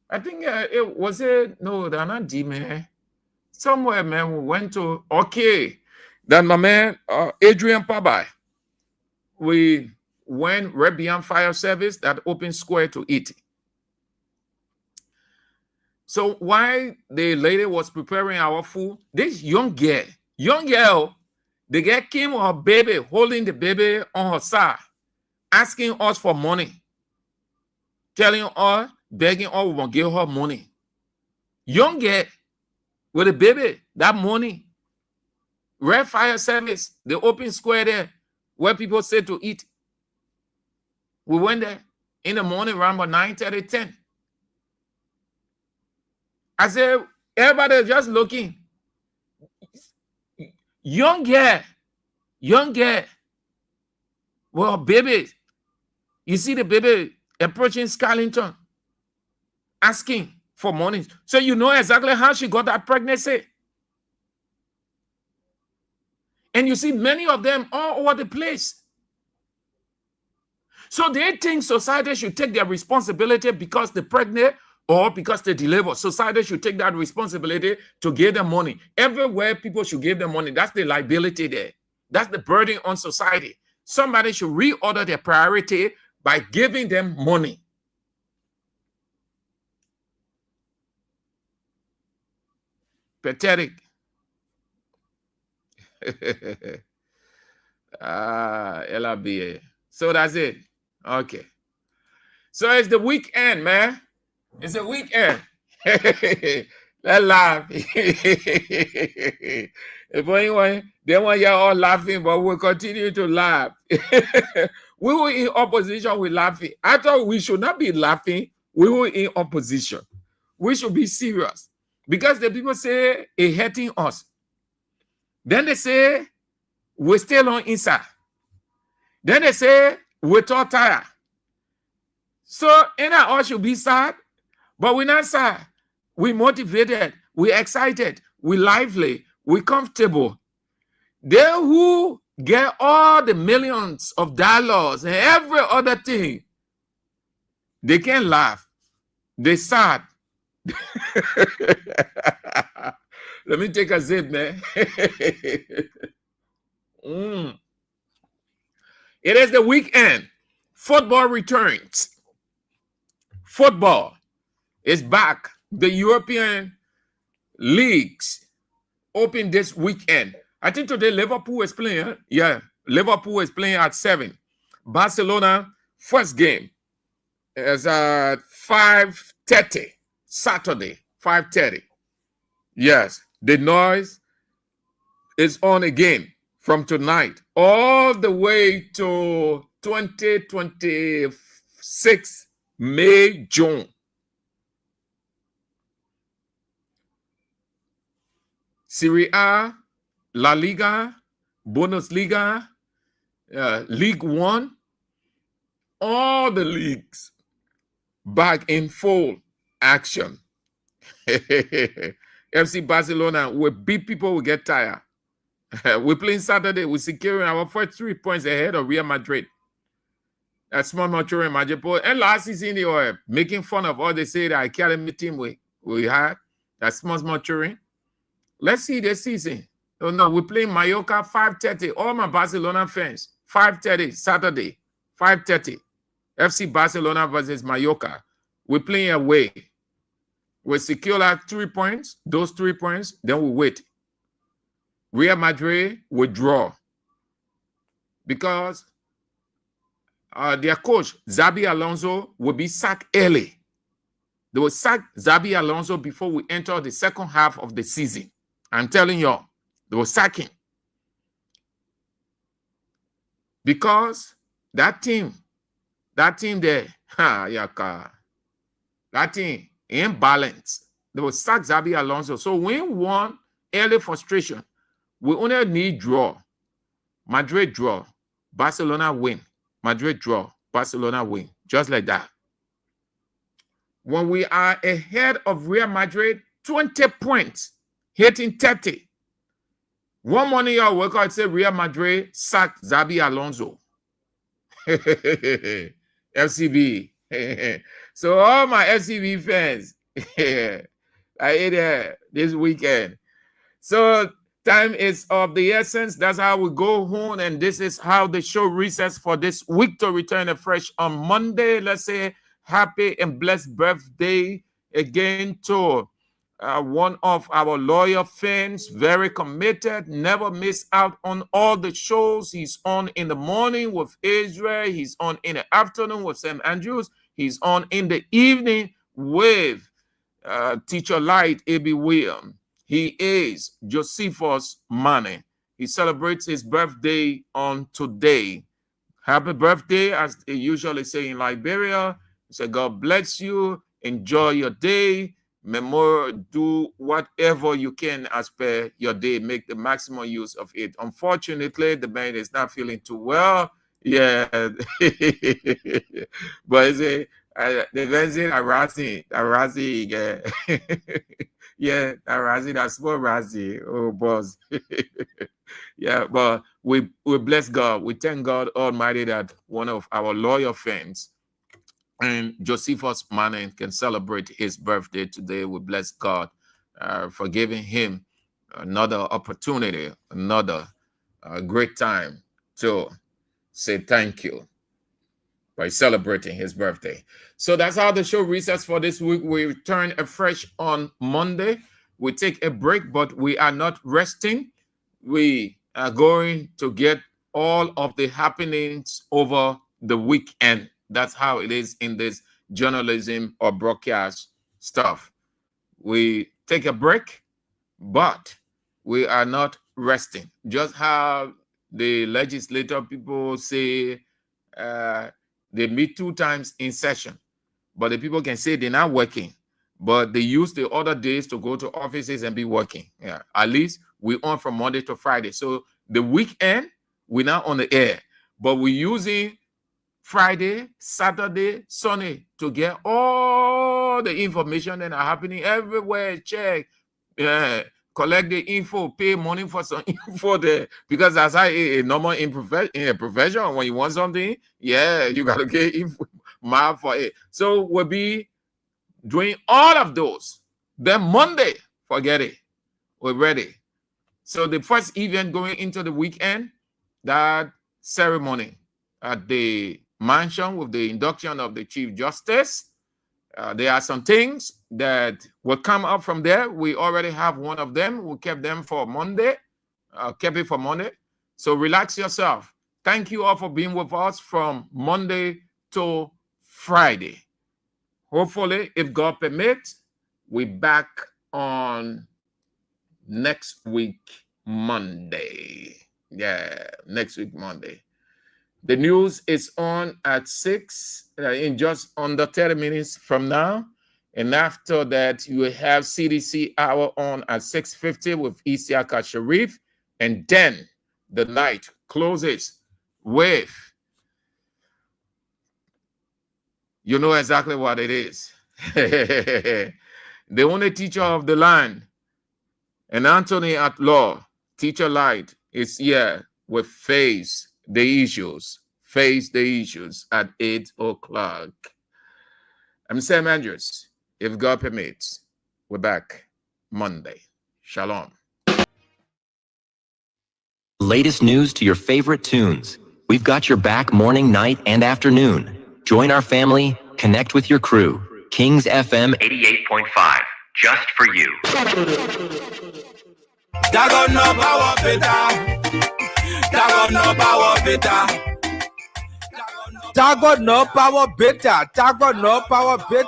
I think it was no, they're not D man. Somewhere, man, we went to Then my man Adrian Pabai. We went right beyond fire service that open square to eat. So while the lady was preparing our food, this young girl, the girl came with her baby, holding the baby on her side, asking us for money, telling us, begging us, we won't give her money. Young girl with a baby, that money. Red fire service, the open square there, where people say to eat. We went there in the morning around about 9:30, 10. I said, everybody just looking. Young girl, well, baby, you see the baby approaching Scarlington, asking for money. So you know exactly how she got that pregnancy. And you see many of them all over the place. So they think society should take their responsibility because they're pregnant or because they deliver. Society should take that responsibility to give them money. Everywhere people should give them money. That's the liability there. That's the burden on society. Somebody should reorder their priority by giving them money. Pathetic. LRBA. So that's it. Okay. So it's the weekend, man. It's a weekend. Let's laugh. If anyone, they want you all laughing, but we'll continue to laugh. We were in opposition with laughing. I thought we should not be laughing. We were in opposition. We should be serious. Because the people say it's hurting us. Then they say we're still on inside. Then they say we're too tired. So in our all should be sad, but we're not sad. We're motivated, we're excited, we're lively, we're comfortable. They who get all the millions of dollars and every other thing, they can't laugh. They're sad. Let me take a sip, man. It is the weekend. Football returns. Football is back. The European leagues open this weekend. I think today Liverpool is playing. Yeah, Liverpool is playing at 7. Barcelona, first game is at 5:30. Saturday, 5:30. Yes, the noise is on again from tonight all the way to 2026 May, June. Serie A, La Liga, Bundesliga, League One, all the leagues back in full action. FC Barcelona will beat people, will get tired. We're playing Saturday. We're securing our first 3 points ahead of Real Madrid. That's small maturing Majipo. And last season, they were making fun of all they say the academy team we had. That's small maturing. Let's see this season. Oh no, we're playing Mallorca 5:30. All my Barcelona fans, 5:30 Saturday, 5:30. FC Barcelona versus Mallorca. We're playing away. We secure like 3 points. Those 3 points, then we wait. Real Madrid will draw because their coach Xabi Alonso will be sacked early. They will sack Xabi Alonso before we enter the second half of the season. I'm telling you, they will sack him because that team there, that team ain't balanced. They will sack Xabi Alonso. So when we won early frustration, we only need draw. Madrid draw, Barcelona win. Madrid draw, Barcelona win. Just like that. When we are ahead of Real Madrid, 20 points, hitting 30. One morning, I wake up and say Real Madrid sacked Xabi Alonso. FCB. So all my FCB fans, I ate this weekend. So time is of the essence. That's how we go home, and this is how the show resets for this week to return afresh on Monday. Let's say happy and blessed birthday again to one of our loyal fans, very committed, never miss out on all the shows. He's on in the morning with Israel. He's on in the afternoon with St. Andrews. He's on in the evening with Teacher Light, A.B. William. He is Josephus Mane. He celebrates his birthday on today. Happy birthday, as they usually say in Liberia. He said, God bless you. Enjoy your day. Do whatever you can as per your day. Make the maximum use of it. Unfortunately, the man is not feeling too well. Yeah. But the person harassing, yeah, harassing, that's small harassing. Oh, boss. Yeah, but we bless God. We thank God Almighty that one of our loyal fans, and Josephus Mane, can celebrate his birthday today. We bless God for giving him another opportunity, another great time to say thank you by celebrating his birthday. So that's how the show resets for this week. We return afresh on Monday. We take a break, but we are not resting. We are going to get all of the happenings over the weekend. That's how it is in this journalism or broadcast stuff. We take a break, but we are not resting. Just how the legislator people say they meet 2 times in session, but the people can say they're not working, but they use the other days to go to offices and be working. Yeah, at least we on from Monday to Friday. So the weekend, we're not on the air, but we're using Friday, Saturday, Sunday to get all the information that are happening everywhere. Check, collect the info, pay money for some info there, because as a normal in a profession, when you want something, yeah, you gotta get info map for it. So we'll be doing all of those. Then Monday, forget it, we're ready. So the first event going into the weekend, that ceremony at the mansion with the induction of the Chief Justice. There are some things that will come up from there. We already have one of them. We kept them for Monday. Kept it for Monday. So relax yourself. Thank you all for being with us from Monday to Friday. Hopefully, if God permits, we're back on next week, Monday. Yeah, next week, Monday. The news is on at 6, in just under 30 minutes from now. And after that, you will have CDC Hour on at 6:50 with Isiaka Sharif. And then the night closes with, you know exactly what it is. The only teacher of the land, and Anthony at Law, Teacher Light, is here with Face the Issues at 8 o'clock. I'm Sam Andrews. If God permits, we're back Monday. Shalom. Latest news to your favorite tunes. We've got your back morning, night, and afternoon. Join our family, connect with your crew. Kings FM 88.5, just for you. Dagon no power better. Dagon no power better. Dagon no power better. Dagon no power better.